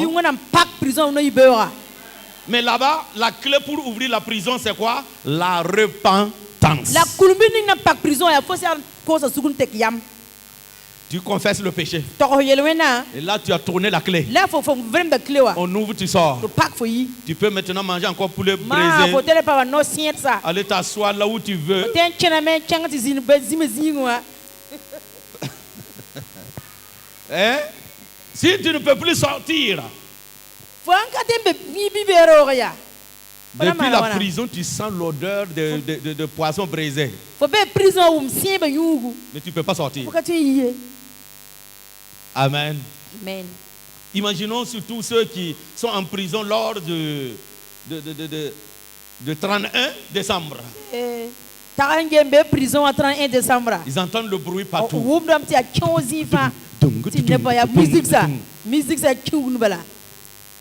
S1: Mais là-bas, la clé pour ouvrir la prison, c'est quoi? La repentance. Tu confesses le péché. Et là, tu as tourné la clé. On ouvre, tu sors. Tu peux maintenant manger encore poulet braisé. Aller t'asseoir là où tu veux. Hein? Si tu ne peux plus sortir, depuis la prison, tu sens l'odeur de poisson braisé. Mais tu ne peux pas sortir. Amen.
S2: Amen.
S1: Imaginons surtout ceux qui sont en prison lors de 31 décembre. Ils entendent le bruit partout.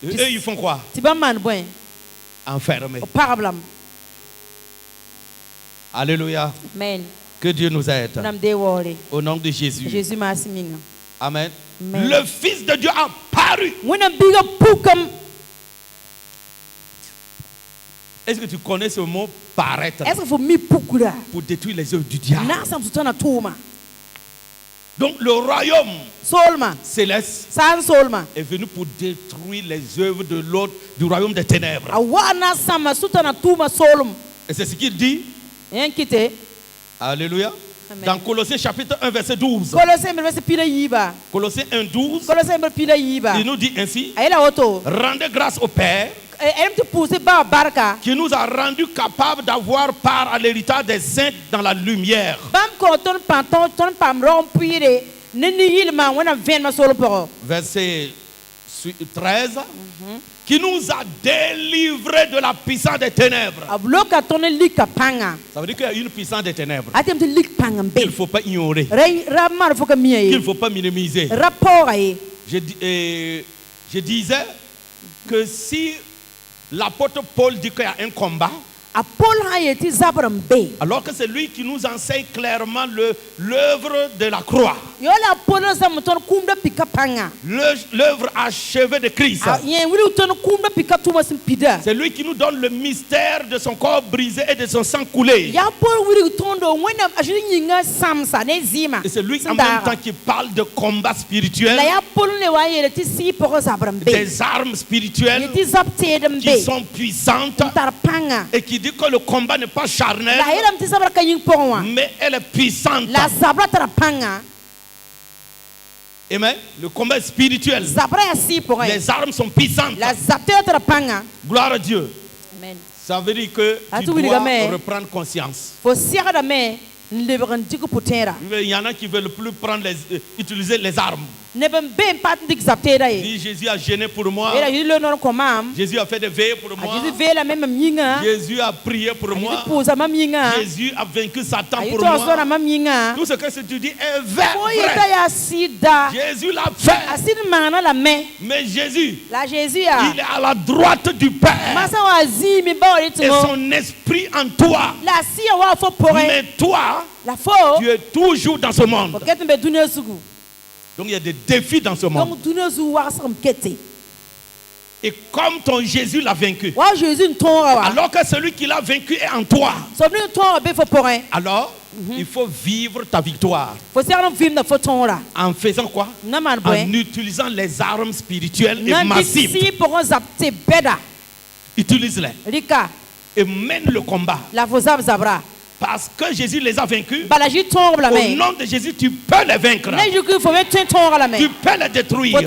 S1: Et eux, ils font quoi? Enfermés. Alléluia.
S2: Amen.
S1: Que Dieu nous aide. Au nom de Jésus. Amen. Le Fils de Dieu a paru. Est-ce que tu connais ce mot paraître? Pour détruire les œuvres du diable. Donc le royaume céleste est venu pour détruire les œuvres de l'autre, du royaume des ténèbres. Et c'est ce qu'il dit. Alléluia. Amen. Dans Colossiens chapitre 1 verset 12. Colossiens 1 12. Il nous dit ainsi. Rendez grâce au Père qui nous a rendus capables d'avoir part à l'héritage des saints dans la lumière. Verset 13. Qui nous a délivrés de la puissance des ténèbres. Ça veut dire qu'il y a une puissance des ténèbres qu'il ne faut pas ignorer, qu'il ne faut pas minimiser. Je disais que si l'apôtre Paul dit qu'il y a un combat, alors que c'est lui qui nous enseigne clairement l'œuvre de la croix, l'œuvre achevée de Christ. C'est lui qui nous donne le mystère de son corps brisé et de son sang coulé. Et c'est lui en même temps qui parle de combat spirituel, des armes spirituelles qui sont puissantes, et qui dit que le combat n'est pas charnel, mais elle est puissante. Amen. Le combat est spirituel. Les armes sont puissantes. Gloire à Dieu.
S2: Amen.
S1: Ça veut dire que tu dois reprendre conscience. Il y en a qui ne veulent plus utiliser les armes. Jésus a gêné pour moi. Jésus a fait des veillées pour moi. Jésus a prié pour moi. Jésus a vaincu Satan pour moi. Tout ce que tu dis est vrai. Jésus l'a fait. Mais Jésus, il est à la droite du Père. Et son esprit en toi. Mais toi, tu es toujours dans ce monde. Donc il y a des défis dans ce monde. Et comme ton Jésus l'a vaincu, alors que celui qui l'a vaincu est en toi, alors il faut vivre ta victoire. En faisant quoi? En utilisant les armes spirituelles et massives. Utilise-les. Et mène le combat. Parce que Jésus les a vaincus. Au nom de Jésus, tu peux les vaincre. Tu peux les détruire.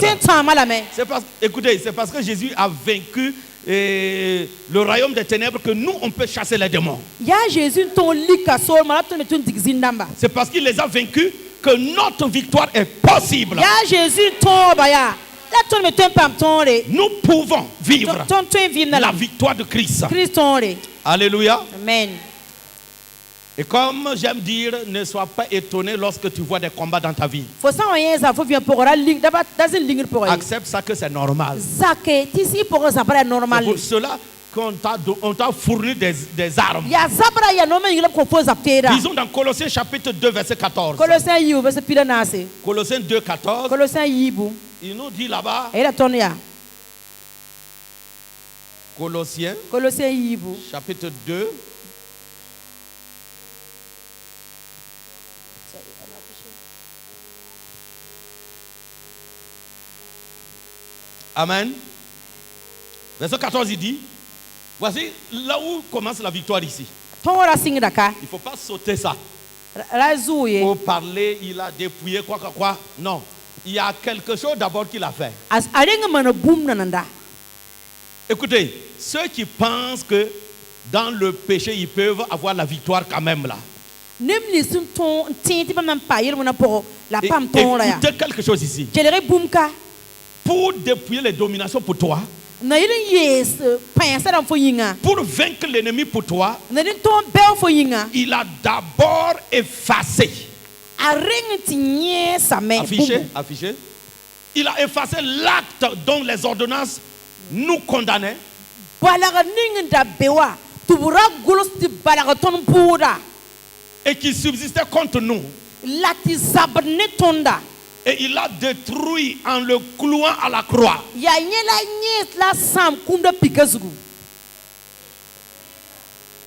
S1: Écoutez, c'est parce que Jésus a vaincu le royaume des ténèbres que nous, on peut chasser les démons. C'est parce qu'il les a vaincus que notre victoire est possible. Nous pouvons vivre la victoire de Christ. Alléluia.
S2: Amen.
S1: Et comme j'aime dire, ne sois pas étonné lorsque tu vois des combats dans ta vie. Accepte ça que c'est normal. C'est pour cela qu'on t'a fourni des armes. Disons dans Colossiens chapitre 2 verset 14. Colossiens 2 14. Il nous dit là-bas. Colossiens chapitre 2. Amen. Verset 14, il dit, voici là où commence la victoire ici. Il ne faut pas sauter ça. Pour parler, il a dépouillé quoi. Non. Il y a quelque chose d'abord qu'il a fait. Écoutez, ceux qui pensent que dans le péché, ils peuvent avoir la victoire quand même là. Écoutez quelque chose ici. Pour dépouiller les dominations pour toi, pour vaincre l'ennemi pour toi, il a d'abord effacé. Affiché. Il a effacé l'acte dont les ordonnances nous condamnaient. Et qui subsistait contre nous. Et il a détruit en le clouant à la croix. Il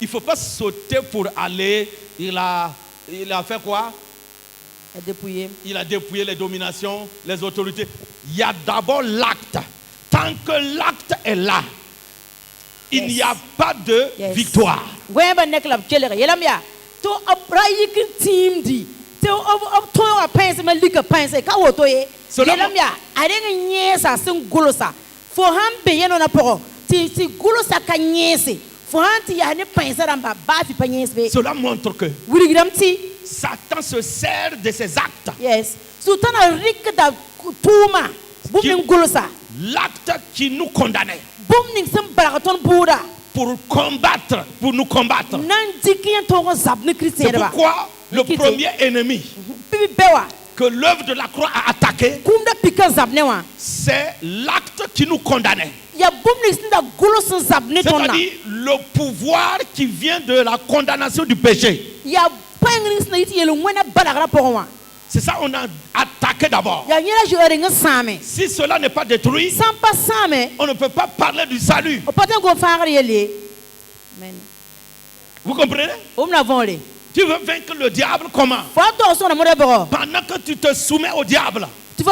S1: ne faut pas sauter pour aller. Il a fait quoi? Il a dépouillé les dominations, les autorités. Il y a d'abord l'acte. Tant que l'acte est là, il n'y a pas de victoire. Cela montre que Satan se sert de ses actes. L'acte qui nous condamnait. Pour nous combattre. C'est pourquoi le premier ennemi que l'œuvre de la croix a attaqué, c'est l'acte qui nous condamnait. C'est-à-dire le pouvoir qui vient de la condamnation du péché. C'est ça qu'on a attaqué d'abord. Si cela n'est pas détruit, on ne peut pas parler du salut. Vous comprenez? Tu veux vaincre le diable comment? Pendant que tu te soumets au diable, tu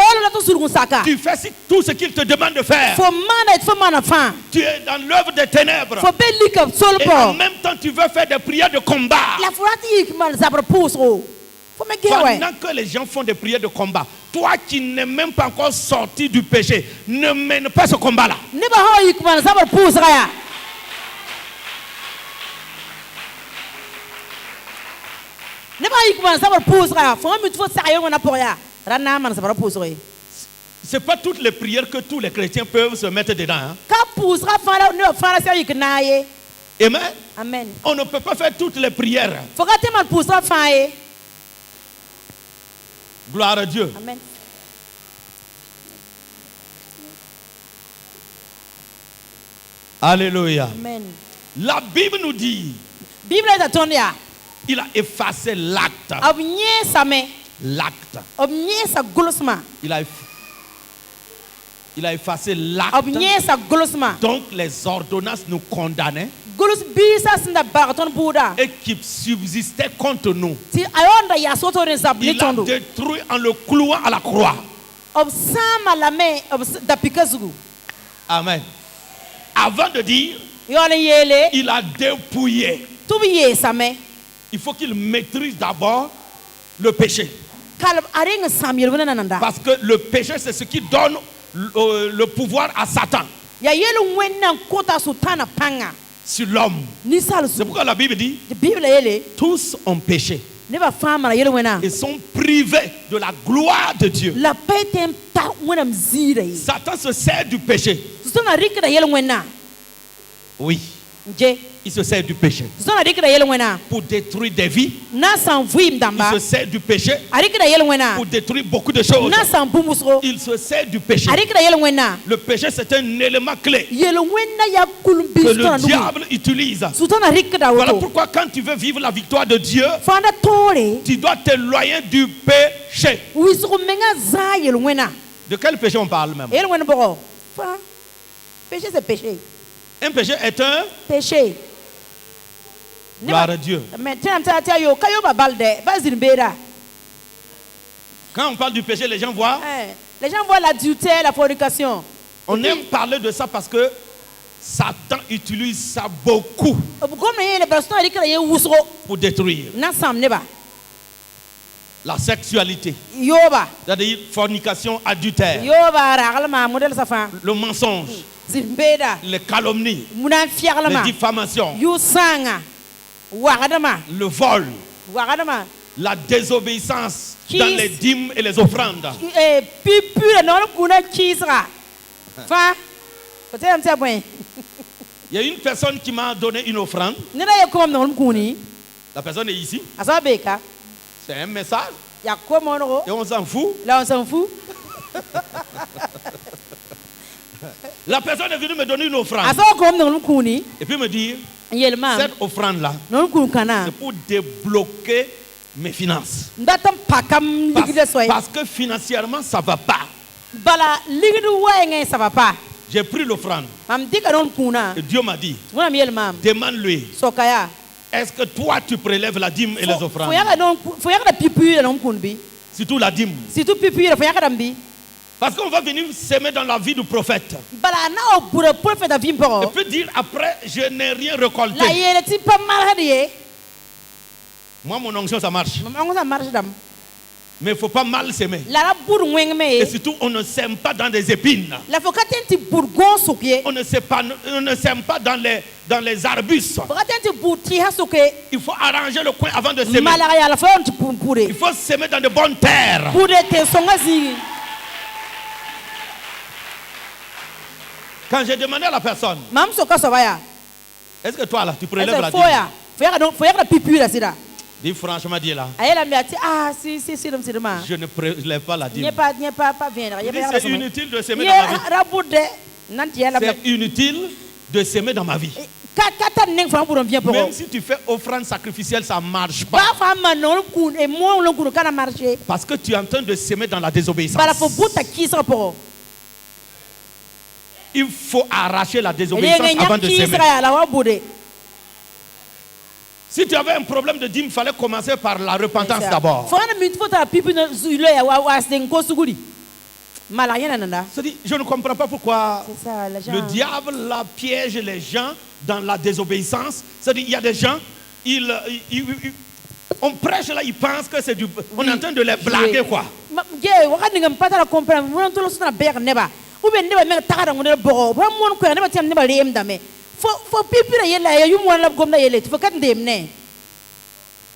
S1: fais tout ce qu'il te demande de faire. Tu es dans l'œuvre des ténèbres. Et en même temps, tu veux faire des prières de combat. Pendant que les gens font des prières de combat, toi qui n'es même pas encore sorti du péché, ne mène pas ce combat-là. C'est pas toutes les prières que tous les chrétiens peuvent se mettre dedans. Hein? Amen. On ne peut pas faire toutes les prières. Gloire à Dieu.
S2: Amen.
S1: Alléluia.
S2: Amen.
S1: La Bible nous dit, il a effacé l'acte. L'acte. Il a effacé l'acte. Donc les ordonnances nous condamnaient. Et qui subsistait contre nous. Il a détruit en le clouant à la croix. Amen. Avant de dire, il a dépouillé. Il faut qu'il maîtrise d'abord le péché. Parce que le péché, c'est ce qui donne le pouvoir à Satan sur l'homme. C'est pourquoi la Bible dit, tous ont péché. Ils sont privés de la gloire de Dieu. Satan se sert du péché. Oui. Il se sert du péché pour détruire des vies. Il se sert du péché pour détruire beaucoup de choses. Il se sert du péché. Le péché, c'est un élément clé que le diable utilise. Voilà pourquoi quand tu veux vivre la victoire de Dieu, tu dois t'éloigner du péché. De quel péché on parle même?
S2: Péché, c'est péché.
S1: Un péché est un
S2: péché.
S1: Gloire à Dieu. Quand on parle du péché, les gens voient.
S2: Les gens voient l'adultère, la fornication.
S1: On aime parler de ça parce que Satan utilise ça beaucoup pour détruire. La sexualité, c'est-à-dire fornication, adultère, le mensonge, les calomnies, les diffamations, le vol, la désobéissance dans les dîmes et les offrandes. Il y a une personne qui m'a donné une offrande. La personne est ici. C'est un message. Et on s'en fout.
S2: Là, on s'en fout.
S1: La personne est venue me donner une offrande. Et puis me dire, cette offrande-là, c'est pour débloquer mes finances. Parce que financièrement, ça ne va pas. J'ai pris l'offrande. Et Dieu m'a dit, demande-lui. Est-ce que toi tu prélèves la dîme et les offrandes? Surtout la dîme. Parce qu'on va venir s'aimer dans la vie du prophète. Et puis dire après, je n'ai rien récolté. Moi, mon onction, ça marche. Mais il ne faut pas mal s'aimer. Et surtout, on ne sème pas dans des épines. On ne sème pas dans les arbustes. Il faut arranger le coin avant de s'aimer. Il faut s'aimer dans de bonnes terres. Quand j'ai demandé à la personne, est-ce que toi là, tu prélèves la dîme? Dis franchement, dis là. Je ne prélève pas la dîme. C'est inutile de s'aimer dans ma vie. C'est inutile de s'aimer dans ma vie. Même si tu fais offrande sacrificielle, ça ne marche pas. Parce que tu es en train de s'aimer dans la désobéissance. Il faut arracher la désobéissance avant de s'aimer. Si tu avais un problème de dîme, il fallait commencer par la repentance d'abord. Je ne comprends pas pourquoi le diable piège les gens dans la désobéissance. C'est-à-dire, il y a des gens, on prêche là, ils pensent que c'est du... On est en train de les blaguer, quoi.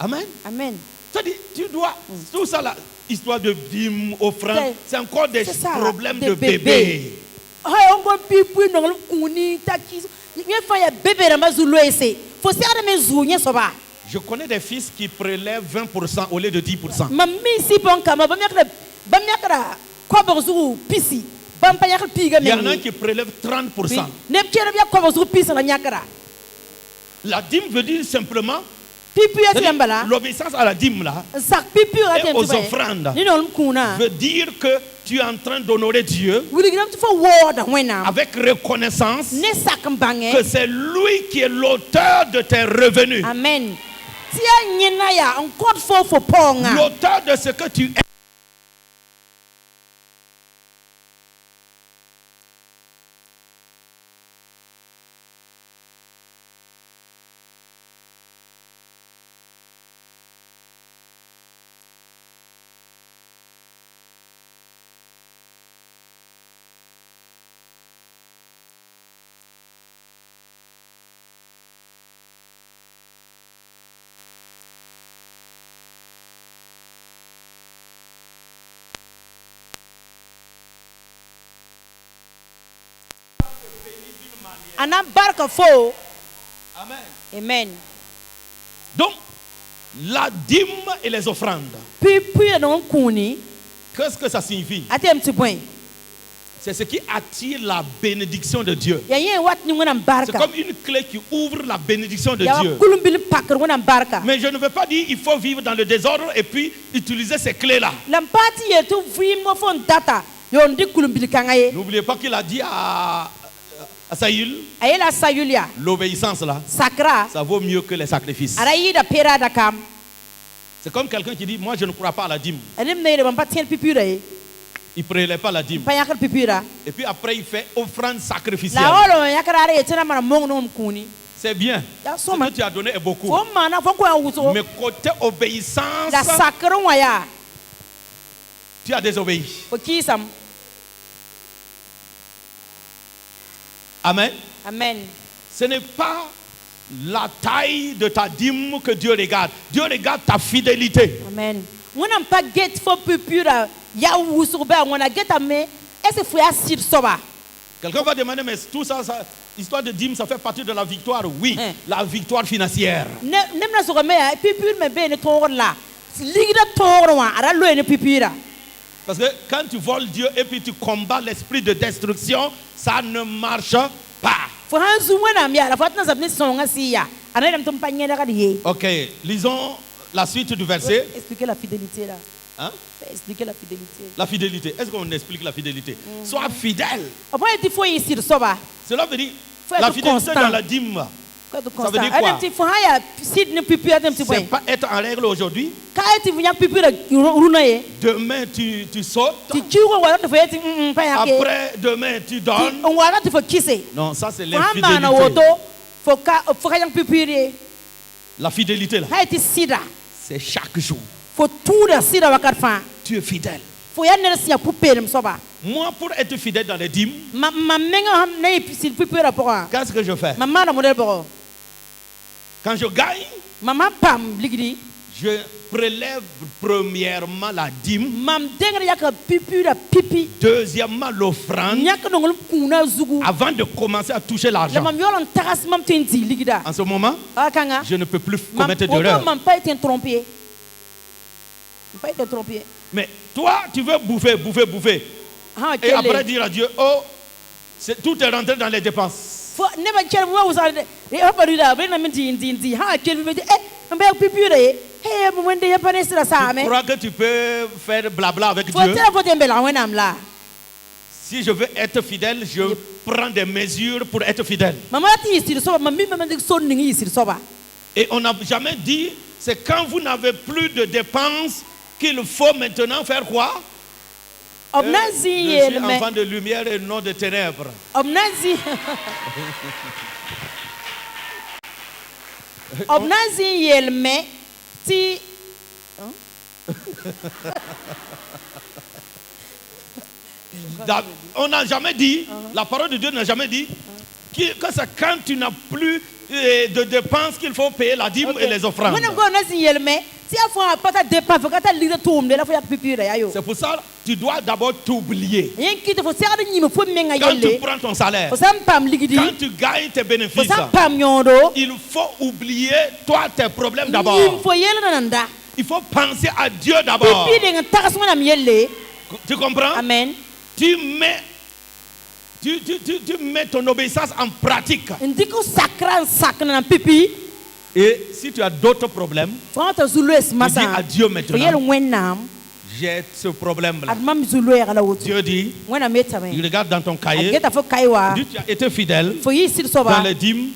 S1: Amen.
S2: Amen.
S1: Tu dois, tout ça là, histoire de dîme, offrande, c'est encore des problèmes de bébé. Je connais des fils qui prélèvent 20% au lieu de 10%. Il y en a qui prélèvent 30%. La dîme veut dire simplement l'obéissance à la dîme là et aux offrandes veut dire que tu es en train d'honorer Dieu avec reconnaissance que c'est lui qui est l'auteur de tes revenus.
S2: Amen.
S1: L'auteur de ce que tu es. Amen.
S2: Amen.
S1: Donc, la dîme et les offrandes, qu'est-ce que ça signifie? C'est ce qui attire la bénédiction de Dieu. C'est comme une clé qui ouvre la bénédiction de Dieu. Mais je ne veux pas dire qu'il faut vivre dans le désordre et puis utiliser ces clés-là. N'oubliez pas qu'il a dit à Saül, l'obéissance là, ça vaut mieux que les sacrifices. C'est comme quelqu'un qui dit, moi je ne crois pas à la dîme. Il ne prélève pas la dîme. Et puis après il fait offrande sacrificielle. C'est bien. Ce que tu as donné est beaucoup. Mais côté obéissance, tu as désobéi. Amen.
S2: Amen.
S1: Ce n'est pas la taille de ta dîme que Dieu regarde. Dieu regarde ta fidélité.
S2: Amen.
S1: Quelqu'un va demander, mais tout ça, histoire de dîme, ça fait partie de la victoire. Oui, la victoire financière. Parce que quand tu voles Dieu et puis tu combats l'esprit de destruction, ça ne marche pas. Ok, lisons la suite du verset.
S2: Expliquez la fidélité là.
S1: Hein?
S2: Expliquer la fidélité.
S1: La fidélité. Est-ce qu'on explique la fidélité? Sois fidèle. Cela veut dire la fidélité dans la dîme. Ça veut dire quoi? C'est pas être en règle aujourd'hui. Demain tu sautes. Après demain tu donnes. Non, ça c'est l'infidélité. La fidélité là, c'est chaque jour. Tu es fidèle. Moi, pour être fidèle dans les dîmes, qu'est-ce que je fais? Quand je gagne, je prélève premièrement la dîme, deuxièmement l'offrande, avant de commencer à toucher l'argent. En ce moment, je ne peux plus commettre d'erreur. Mais toi, tu veux bouffer. Et après dire à Dieu, oh, tout est rentré dans les dépenses. Tu crois que tu peux faire blabla avec Dieu? Si je veux être fidèle, je prends des mesures pour être fidèle. Et on n'a jamais dit, c'est quand vous n'avez plus de dépenses qu'il faut maintenant faire quoi? Je suis enfant de lumière et non de ténèbres. On n'a jamais dit, la parole de Dieu n'a jamais dit que c'est quand tu n'as plus de dépenses qu'il faut payer la dîme et les offrandes. C'est pour ça que tu dois d'abord t'oublier. Quand tu prends ton salaire, quand tu gagnes tes bénéfices, il faut oublier toi tes problèmes d'abord. Il faut penser à Dieu d'abord. Tu comprends?
S2: Amen.
S1: Tu mets ton obéissance en pratique. Et si tu as d'autres problèmes, tu dis à Dieu maintenant, j'ai ce problème-là. Dieu dit, il regarde dans ton cahier, tu as été fidèle dans les dîmes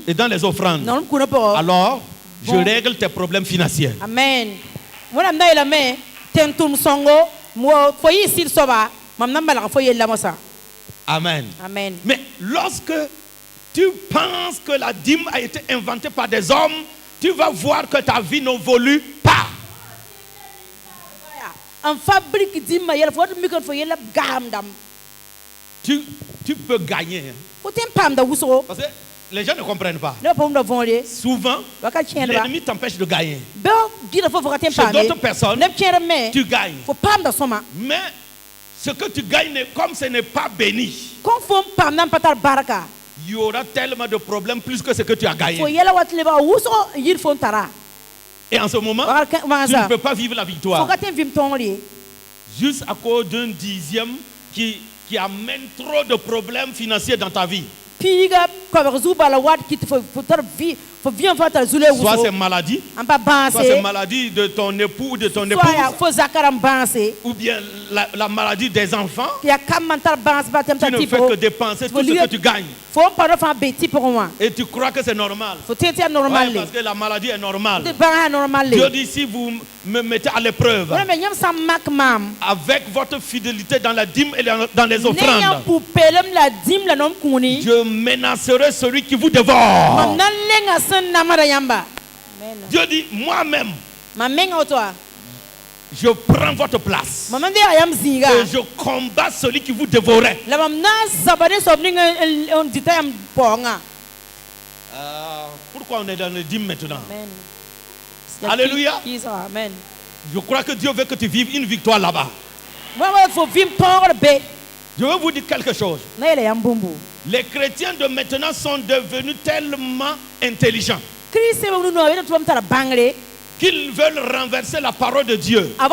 S1: et dans les offrandes. Alors, je règle tes problèmes financiers.
S2: Amen.
S1: Amen.
S2: Amen.
S1: Mais lorsque tu penses que la dîme a été inventée par des hommes, tu vas voir que ta vie n'évolue pas. Tu peux gagner. Parce que les gens ne comprennent pas. Souvent, l'ennemi t'empêche de gagner. Chez d'autres personnes, tu gagnes. Mais ce que tu gagnes, comme ce n'est pas béni, il y aura tellement de problèmes plus que ce que tu as gagné. Et en ce moment, tu ne peux pas vivre la victoire. Juste à cause d'un dixième qui amène trop de problèmes financiers dans ta vie. Soit c'est maladie, soit c'est maladie de ton époux ou de ton épouse, ou bien la maladie des enfants. Tu ne fais que dépenser tout ce que tu gagnes. Et tu crois que c'est normal. Ouais, parce que la maladie est normale. Dieu dit, si vous me mettez à l'épreuve avec votre fidélité dans la dîme et dans les offrandes, je menacerai celui qui vous dévore. Dieu dit, moi-même, je prends votre place et je combats celui qui vous dévorait. Pourquoi on est dans le dîme maintenant? Alléluia. Je crois que Dieu veut que tu vives une victoire là-bas. Je veux vous dire quelque chose. Les chrétiens de maintenant sont devenus tellement intelligents qu'ils veulent renverser la parole de Dieu. La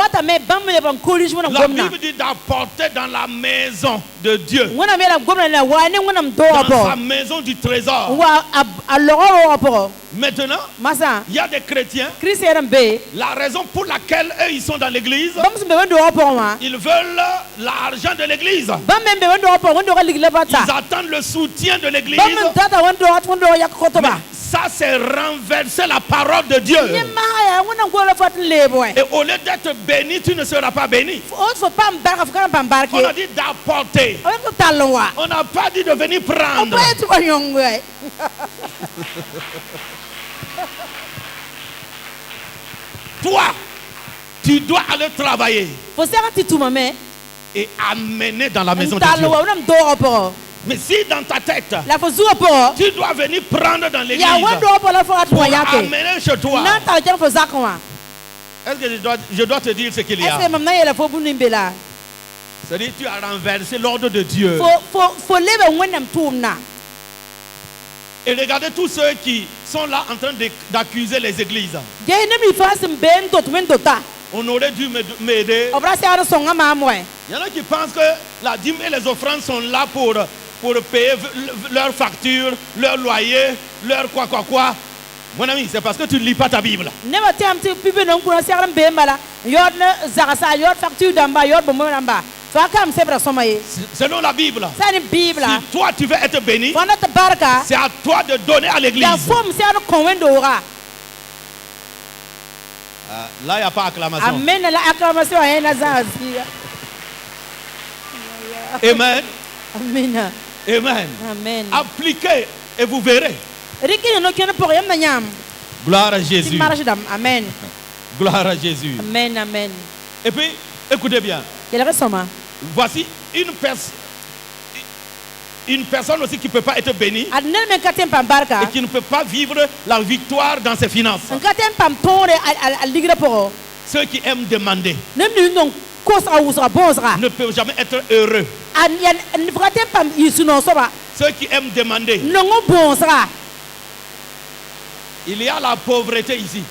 S1: Bible dit d'apporter dans la maison de Dieu, dans sa maison du trésor. Maintenant, il y a des chrétiens, la raison pour laquelle eux ils sont dans l'église, ils veulent l'argent de l'église. Ils attendent le soutien de l'église. Mais ça, c'est renverser la parole de Dieu. Et au lieu d'être béni, tu ne seras pas béni. On a dit d'apporter. On n'a pas dit de venir prendre. Toi, tu dois aller travailler et amener dans la maison de Dieu. Mais si dans ta tête, tu dois venir prendre dans l'église pour amener chez toi, est-ce que je dois te dire ce qu'il y a? C'est-à-dire que tu as renversé l'ordre de Dieu. Et regardez tous ceux qui sont là en train d'accuser les églises. On aurait dû m'aider. Il y en a qui pensent que la dîme et les offrandes sont là pour payer leurs factures, leur loyer, leur quoi. Mon ami, c'est parce que tu ne lis pas ta Bible. Selon la Bible, si toi tu veux être béni, c'est à toi de donner à l'église. Là, il n'y a pas acclamation. Amen. Amen. Amen. Appliquez et vous verrez. Gloire à Jésus. Amen. Gloire à Jésus.
S2: Amen. Amen.
S1: Et puis, écoutez bien. Voici une personne aussi qui ne peut pas être bénie et qui ne peut pas vivre la victoire dans ses finances. Ceux qui aiment demander ne peuvent jamais être heureux. Ceux qui aiment demander, il y a la pauvreté ici.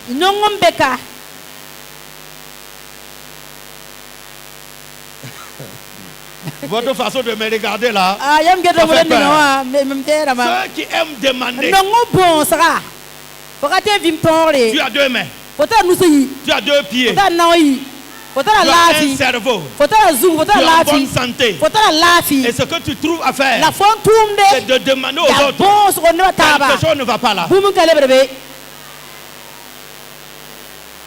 S1: Votre façon de me regarder là, ceux qui aiment demander, tu as deux mains, tu as deux pieds, tu as un cerveau, tu as une bonne santé. Et ce que tu trouves à faire, c'est de demander aux autres. Quelque chose ne va pas là.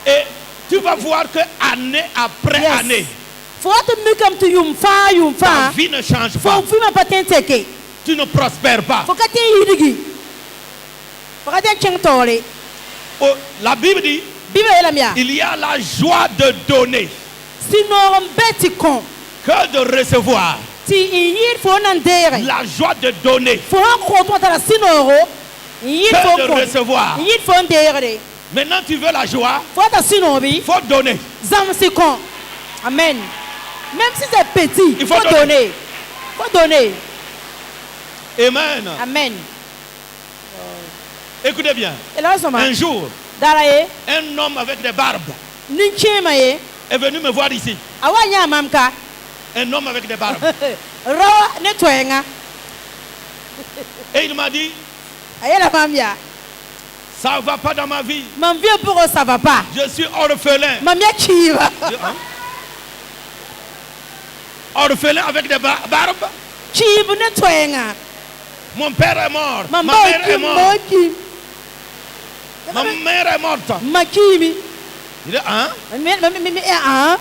S1: Et tu vas voir que année après année, ta vie ne change pas. Tu ne prospères pas. Oh, la Bible dit, il y a la joie de donner que de recevoir. La joie de donner que de recevoir. Maintenant tu veux la joie, il faut donner.
S2: Amen. Même si c'est petit, il faut donner.
S1: Amen.
S2: Amen.
S1: Écoutez bien. Un jour, un homme avec des barbes est venu me voir ici. Un homme avec des barbes. Et il m'a dit, ça ne va pas dans ma vie.
S2: Ça va pas.
S1: Je suis orphelin. Orphelin avec des barbes. Mon père est mort. Ma mère est morte. Ma mère est morte. Il dit, hein?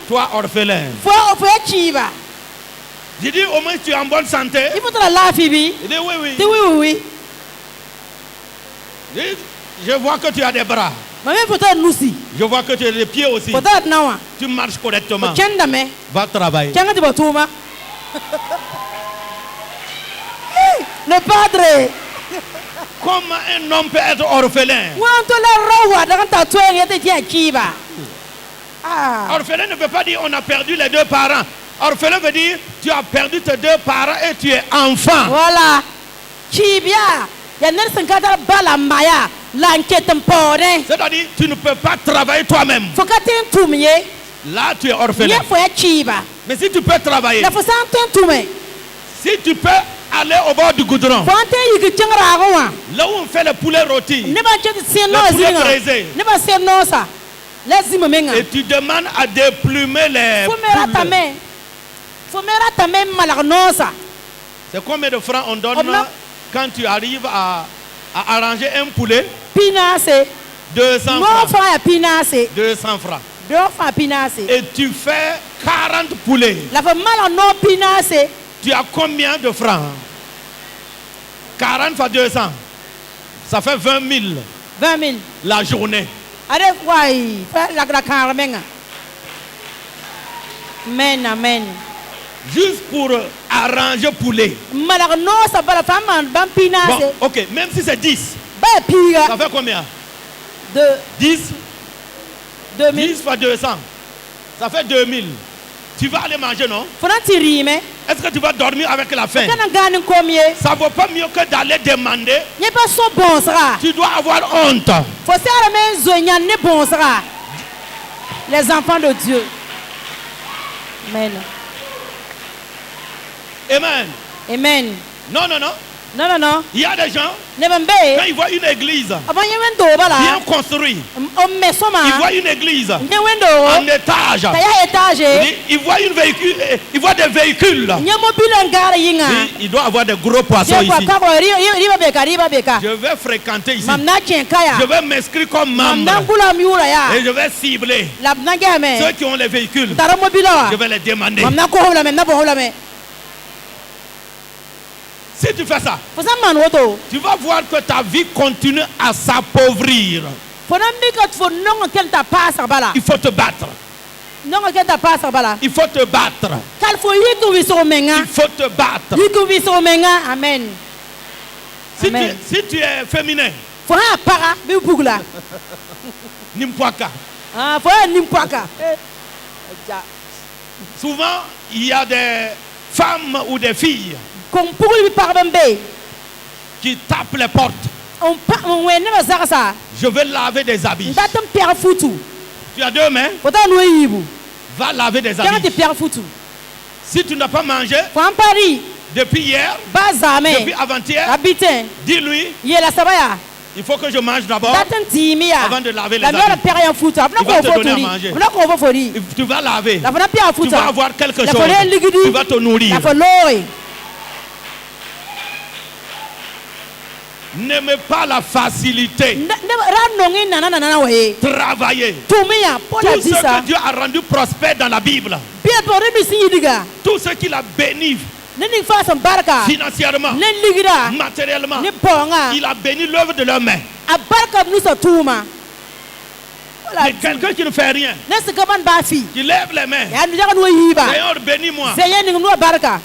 S1: Toi, orphelin. J'ai dit, au moins tu es en bonne santé. Il dit, oui, oui. Il dit, je vois que tu as des bras. Je vois que tu as des pieds aussi. Tu marches correctement. Va travailler.
S2: Le padre.
S1: Comment un homme peut être orphelin? Orphelin ne veut pas dire on a perdu les deux parents. Orphelin veut dire tu as perdu tes deux parents et tu es enfant.
S2: Voilà.
S1: C'est-à-dire tu ne peux pas travailler toi-même. Là tu es orphelin. Mais si tu peux travailler, si tu peux aller au bord du goudron, là où on fait le poulet rôti, le poulet braisé, et tu demandes à déplumer les poules. C'est combien de francs on donne quand tu arrives à arranger un poulet? 200 francs. 200 francs. Et tu fais 40 poulets. Tu as combien de francs? 40 fois 200. Ça fait 20 000.
S2: 20 000.
S1: La journée.
S2: Amen, amen.
S1: Juste pour arranger poulet. Bon, ok, même si c'est 10. Ça fait combien? 10. 10 fois 200. Ça fait 2000. Tu vas aller manger, non? Est-ce que tu vas dormir avec la faim? Ça ne vaut pas mieux que d'aller demander. Tu dois avoir honte.
S2: Les enfants de Dieu. Amen.
S1: Amen.
S2: Amen.
S1: Non, non, non.
S2: Non, non, non.
S1: Il y a des gens, quand ils voient une église bien construite, ils voient une église en étage, ils voient des véhicules. Il doit avoir des gros poissons ici. Je vais fréquenter ici. Je vais m'inscrire comme membre. Et je vais cibler ceux qui ont les véhicules. Je vais les demander. Si tu fais ça, tu vas voir que ta vie continue à s'appauvrir. Il faut te battre. Il faut te battre. Il faut te battre.
S2: Amen.
S1: Si tu es féminin, Nimpwaka. Souvent, il y a des femmes ou des filles qui tapent les portes. Je vais laver des habits. Tu as deux mains. Va laver des habits. Si tu n'as pas mangé depuis hier, depuis avant-hier, dis-lui, il faut que je mange d'abord avant de laver les habits. Il va te donner à manger. Tu vas laver. Tu vas avoir quelque chose. Tu vas te nourrir. N'aimez pas la facilité. Travaillez. Tout ce que Dieu a rendu prospère dans la Bible, tout ce qu'il a béni financièrement, matériellement, il a béni l'œuvre de leurs mains. Mais quelqu'un qui ne fait rien, qui lève les mains, Seigneur, bénis-moi.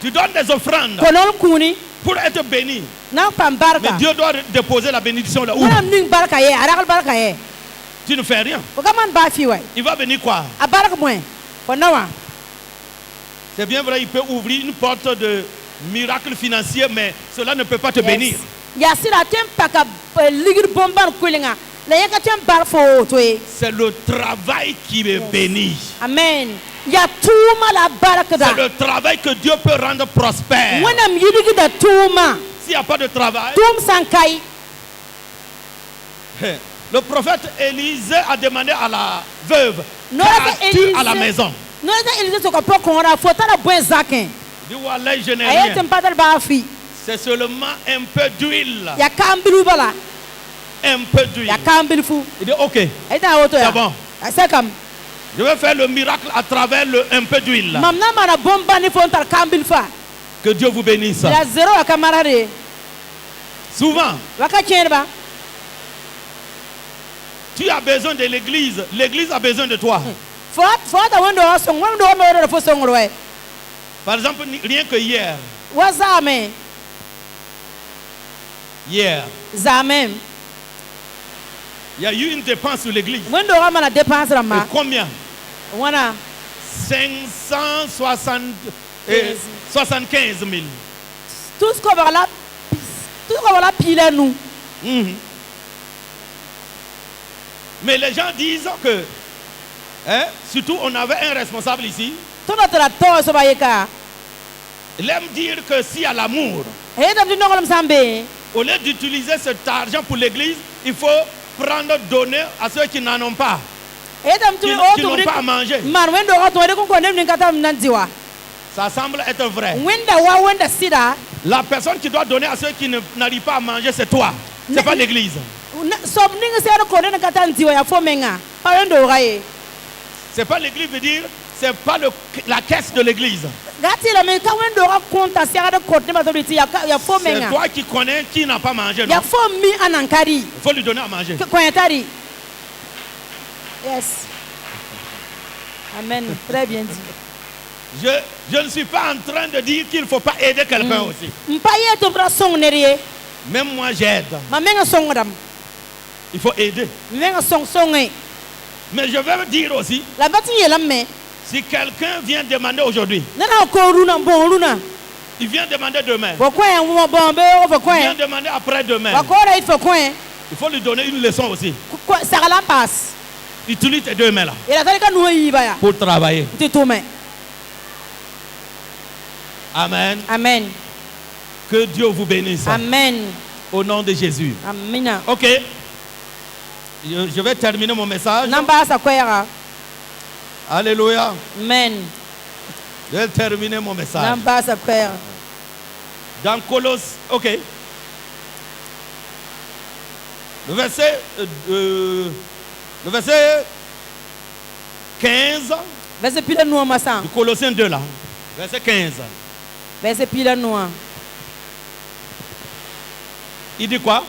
S1: Tu donnes des offrandes pour être béni. Mais Dieu doit déposer la bénédiction là où? Tu ne fais rien. Il va venir quoi? C'est bien vrai, il peut ouvrir une porte de miracle financier, mais cela ne peut pas te bénir. C'est le travail qui me bénit.
S2: Amen.
S1: C'est le travail que Dieu peut rendre prospère. S'il n'y a pas de travail, le prophète Élisée a demandé à la veuve, qu'as-tu à la maison? C'est seulement un peu d'huile. Un peu d'huile. Il dit ok, c'est bon. Je vais faire le miracle à travers un peu d'huile. Que Dieu vous bénisse. Souvent, tu as besoin de l'église. L'église a besoin de toi. Par exemple, rien que hier. Hier. Il y a eu une dépense sur l'église. Et combien? 575 000.
S2: Tout ce qu'on va là, pile nous.
S1: Mais les gens disent que, surtout on avait un responsable ici, il aime dire que s'il y a l'amour, au lieu d'utiliser cet argent pour l'église, il faut prendre, donner à ceux qui n'en ont pas. Qui n'ont pas à manger. Ça semble être vrai. La personne qui doit donner à ceux qui n'arrivent pas à manger, c'est toi. C'est pas l'église. C'est pas l'église, veut dire, c'est pas la caisse de l'église. C'est toi qui connais qui n'a pas mangé. Il faut lui donner à manger.
S2: Yes. Amen. Très bien dit.
S1: Je ne suis pas en train de dire qu'il ne faut pas aider quelqu'un aussi. Même moi j'aide. Il faut aider. Mais je vais dire aussi, si quelqu'un vient demander aujourd'hui, il vient demander demain, il vient demander après-demain, il faut lui donner une leçon aussi. Utilise tes deux mains là pour travailler. Amen.
S2: Amen.
S1: Que Dieu vous bénisse.
S2: Amen.
S1: Au nom de Jésus.
S2: Amen.
S1: Ok. Je vais terminer mon message. Alléluia.
S2: Amen.
S1: Je vais terminer mon message. Dans Colosse, ok. Le verset 15. Du Colossiens 2 là. Verset 15. Il dit quoi?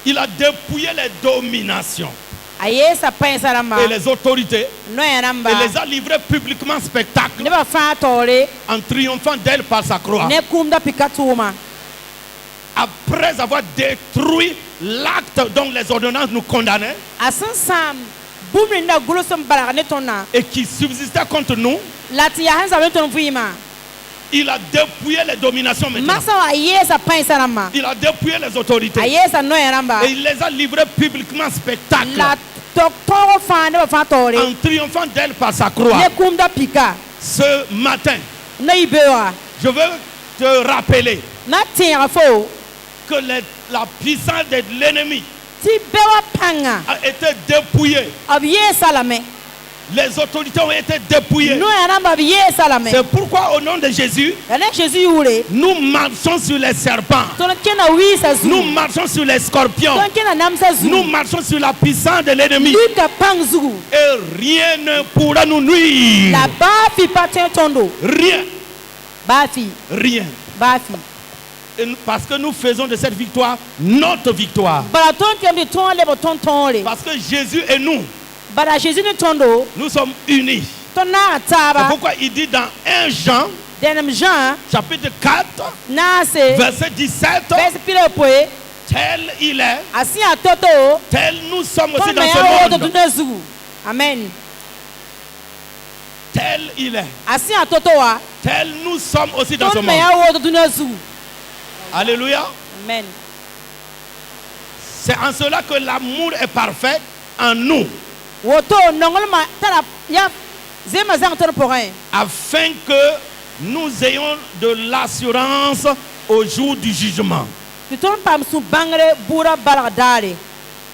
S1: Il a dépouillé les dominations et les autorités et les a livrées publiquement spectacle en triomphant d'elles par sa croix. Après avoir détruit l'acte dont les ordonnances nous condamnaient et qui subsistait contre nous, il a dépouillé les dominations maintenant. Il a dépouillé les autorités et il les a livrées publiquement spectacle en triomphant d'elles par sa croix. Ce matin, je veux te rappeler que la puissance de l'ennemi a été dépouillée. Les autorités ont été dépouillées. C'est pourquoi au nom de Jésus, nous marchons sur les serpents. Nous marchons sur les scorpions. Nous marchons sur la puissance de l'ennemi. Et rien ne pourra nous nuire. Rien. Rien. Parce que nous faisons de cette victoire notre victoire. Parce que Jésus et nous sommes unis. C'est pourquoi il dit dans 1 Jean chapitre 4 verset 17, tel il est, tel nous sommes aussi dans ce monde.
S2: Amen.
S1: tel il est.
S2: Asi atotoa.
S1: Tel nous sommes aussi dans ce monde. Alléluia.
S2: Amen.
S1: C'est en cela que l'amour est parfait en nous. Afin que nous ayons de l'assurance au jour du jugement.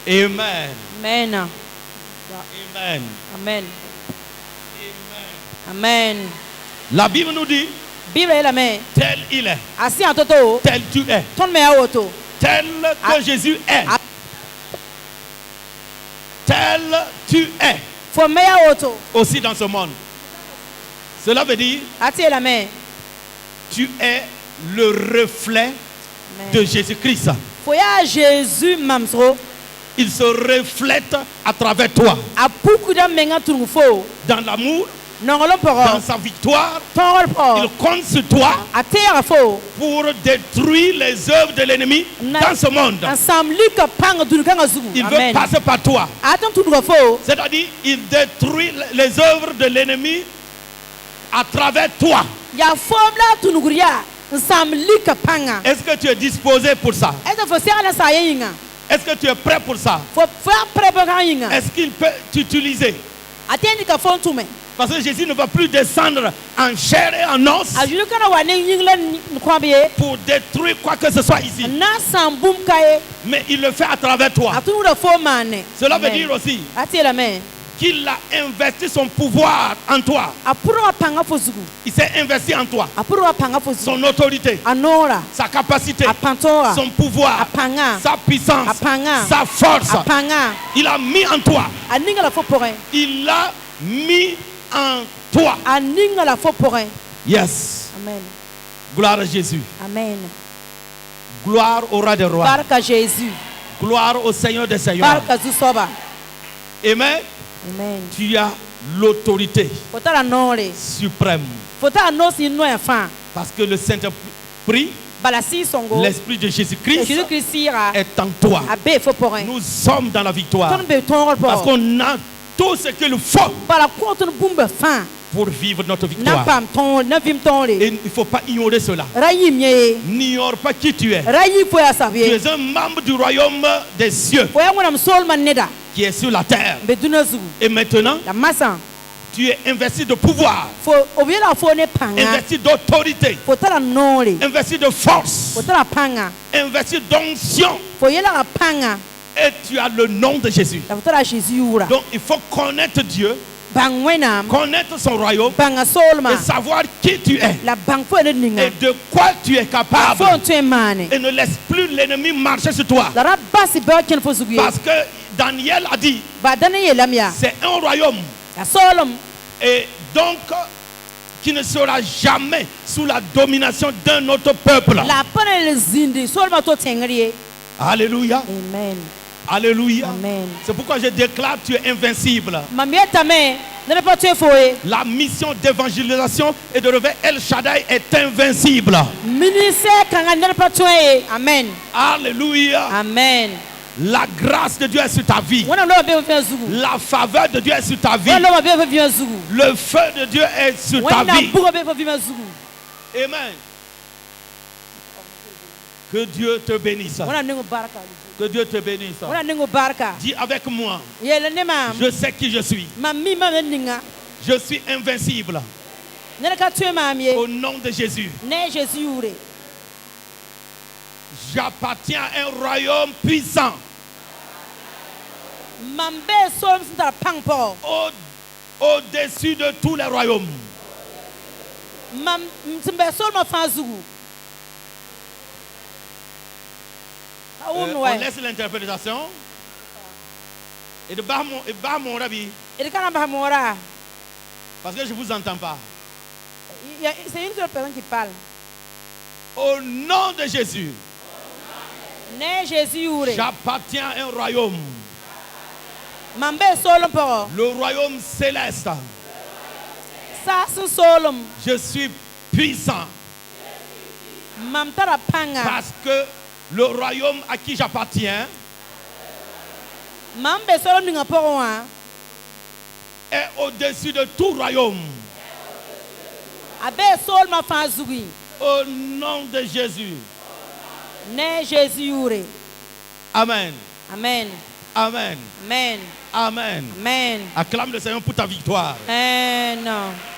S1: Amen.
S2: Amen.
S1: Amen.
S2: Amen. Amen.
S1: La Bible nous dit, tel il est, tel tu es, tel que Jésus est, tel tu es, aussi dans ce monde. Cela veut dire, tu es le reflet de Jésus-Christ. Il se reflète à travers toi. Dans l'amour, dans sa victoire, il compte sur toi pour détruire les œuvres de l'ennemi dans ce monde. Il veut passer par toi. C'est-à-dire, il détruit les œuvres de l'ennemi à travers toi. Est-ce que tu es disposé pour ça? Est-ce que tu es prêt pour ça? Est-ce qu'il peut t'utiliser? Parce que Jésus ne va plus descendre en chair et en os pour détruire quoi que ce soit ici. Mais il le fait à travers toi. Cela veut dire aussi qu'il a investi son pouvoir en toi. Il s'est investi en toi. Son autorité, sa capacité, son pouvoir, sa puissance, sa force. Il a mis en toi. Il l'a mis en toi. Yes.
S2: Amen.
S1: Gloire à Jésus.
S2: Amen.
S1: Gloire au roi des rois. Gloire au Seigneur des seigneurs. Amen.
S2: Amen.
S1: Tu as l'autorité suprême. Parce que le Saint-Esprit, l'Esprit de Jésus-Christ est en toi. Nous sommes dans la victoire. Parce qu'on a tout ce qu'il faut pour vivre notre victoire. Et il ne faut pas ignorer cela. N'ignore pas qui tu es. Tu es un membre du royaume des cieux qui est sur la terre. Et maintenant, tu es investi de pouvoir, investi d'autorité, investi de force, investi d'onction. Et tu as le nom de Jésus. Donc il faut connaître Dieu, connaître son royaume et savoir qui tu es et de quoi tu es capable. Et ne laisse plus l'ennemi marcher sur toi. Parce que Daniel a dit, c'est un royaume et donc qui ne sera jamais sous la domination d'un autre peuple. Alléluia.
S2: Amen.
S1: Alléluia.
S2: Amen.
S1: C'est pourquoi je déclare tu es invincible. La mission d'évangélisation et de réveil El Shaddai est invincible.
S2: Amen.
S1: Alléluia.
S2: Amen.
S1: La grâce de Dieu est sur ta vie. La faveur de Dieu est sur ta vie. Le feu de Dieu est sur ta vie. Amen. Que Dieu te bénisse. Que Dieu te bénisse. Dis avec moi. Je sais qui je suis. Je suis invincible. Au nom de Jésus. J'appartiens à un royaume puissant. Au-dessus de tous les royaumes. On laisse l'interprétation. Et de bas mon rabbi. Parce que je ne vous entends pas.
S2: C'est une seule personne qui parle.
S1: Au nom de Jésus. J'appartiens à un royaume. Le royaume céleste. Je suis puissant. Parce que le royaume à qui j'appartiens est au-dessus de tout royaume. Au nom de Jésus.
S2: Ne Jésus.
S1: Amen.
S2: Amen.
S1: Amen.
S2: Amen.
S1: Amen.
S2: Amen.
S1: Acclame le Seigneur pour ta victoire.
S2: Amen.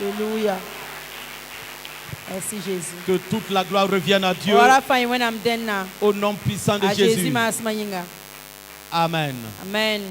S2: Alléluia. Merci Jésus.
S1: Que toute la gloire revienne à Dieu. Au nom puissant de Jésus. Amen.
S2: Amen.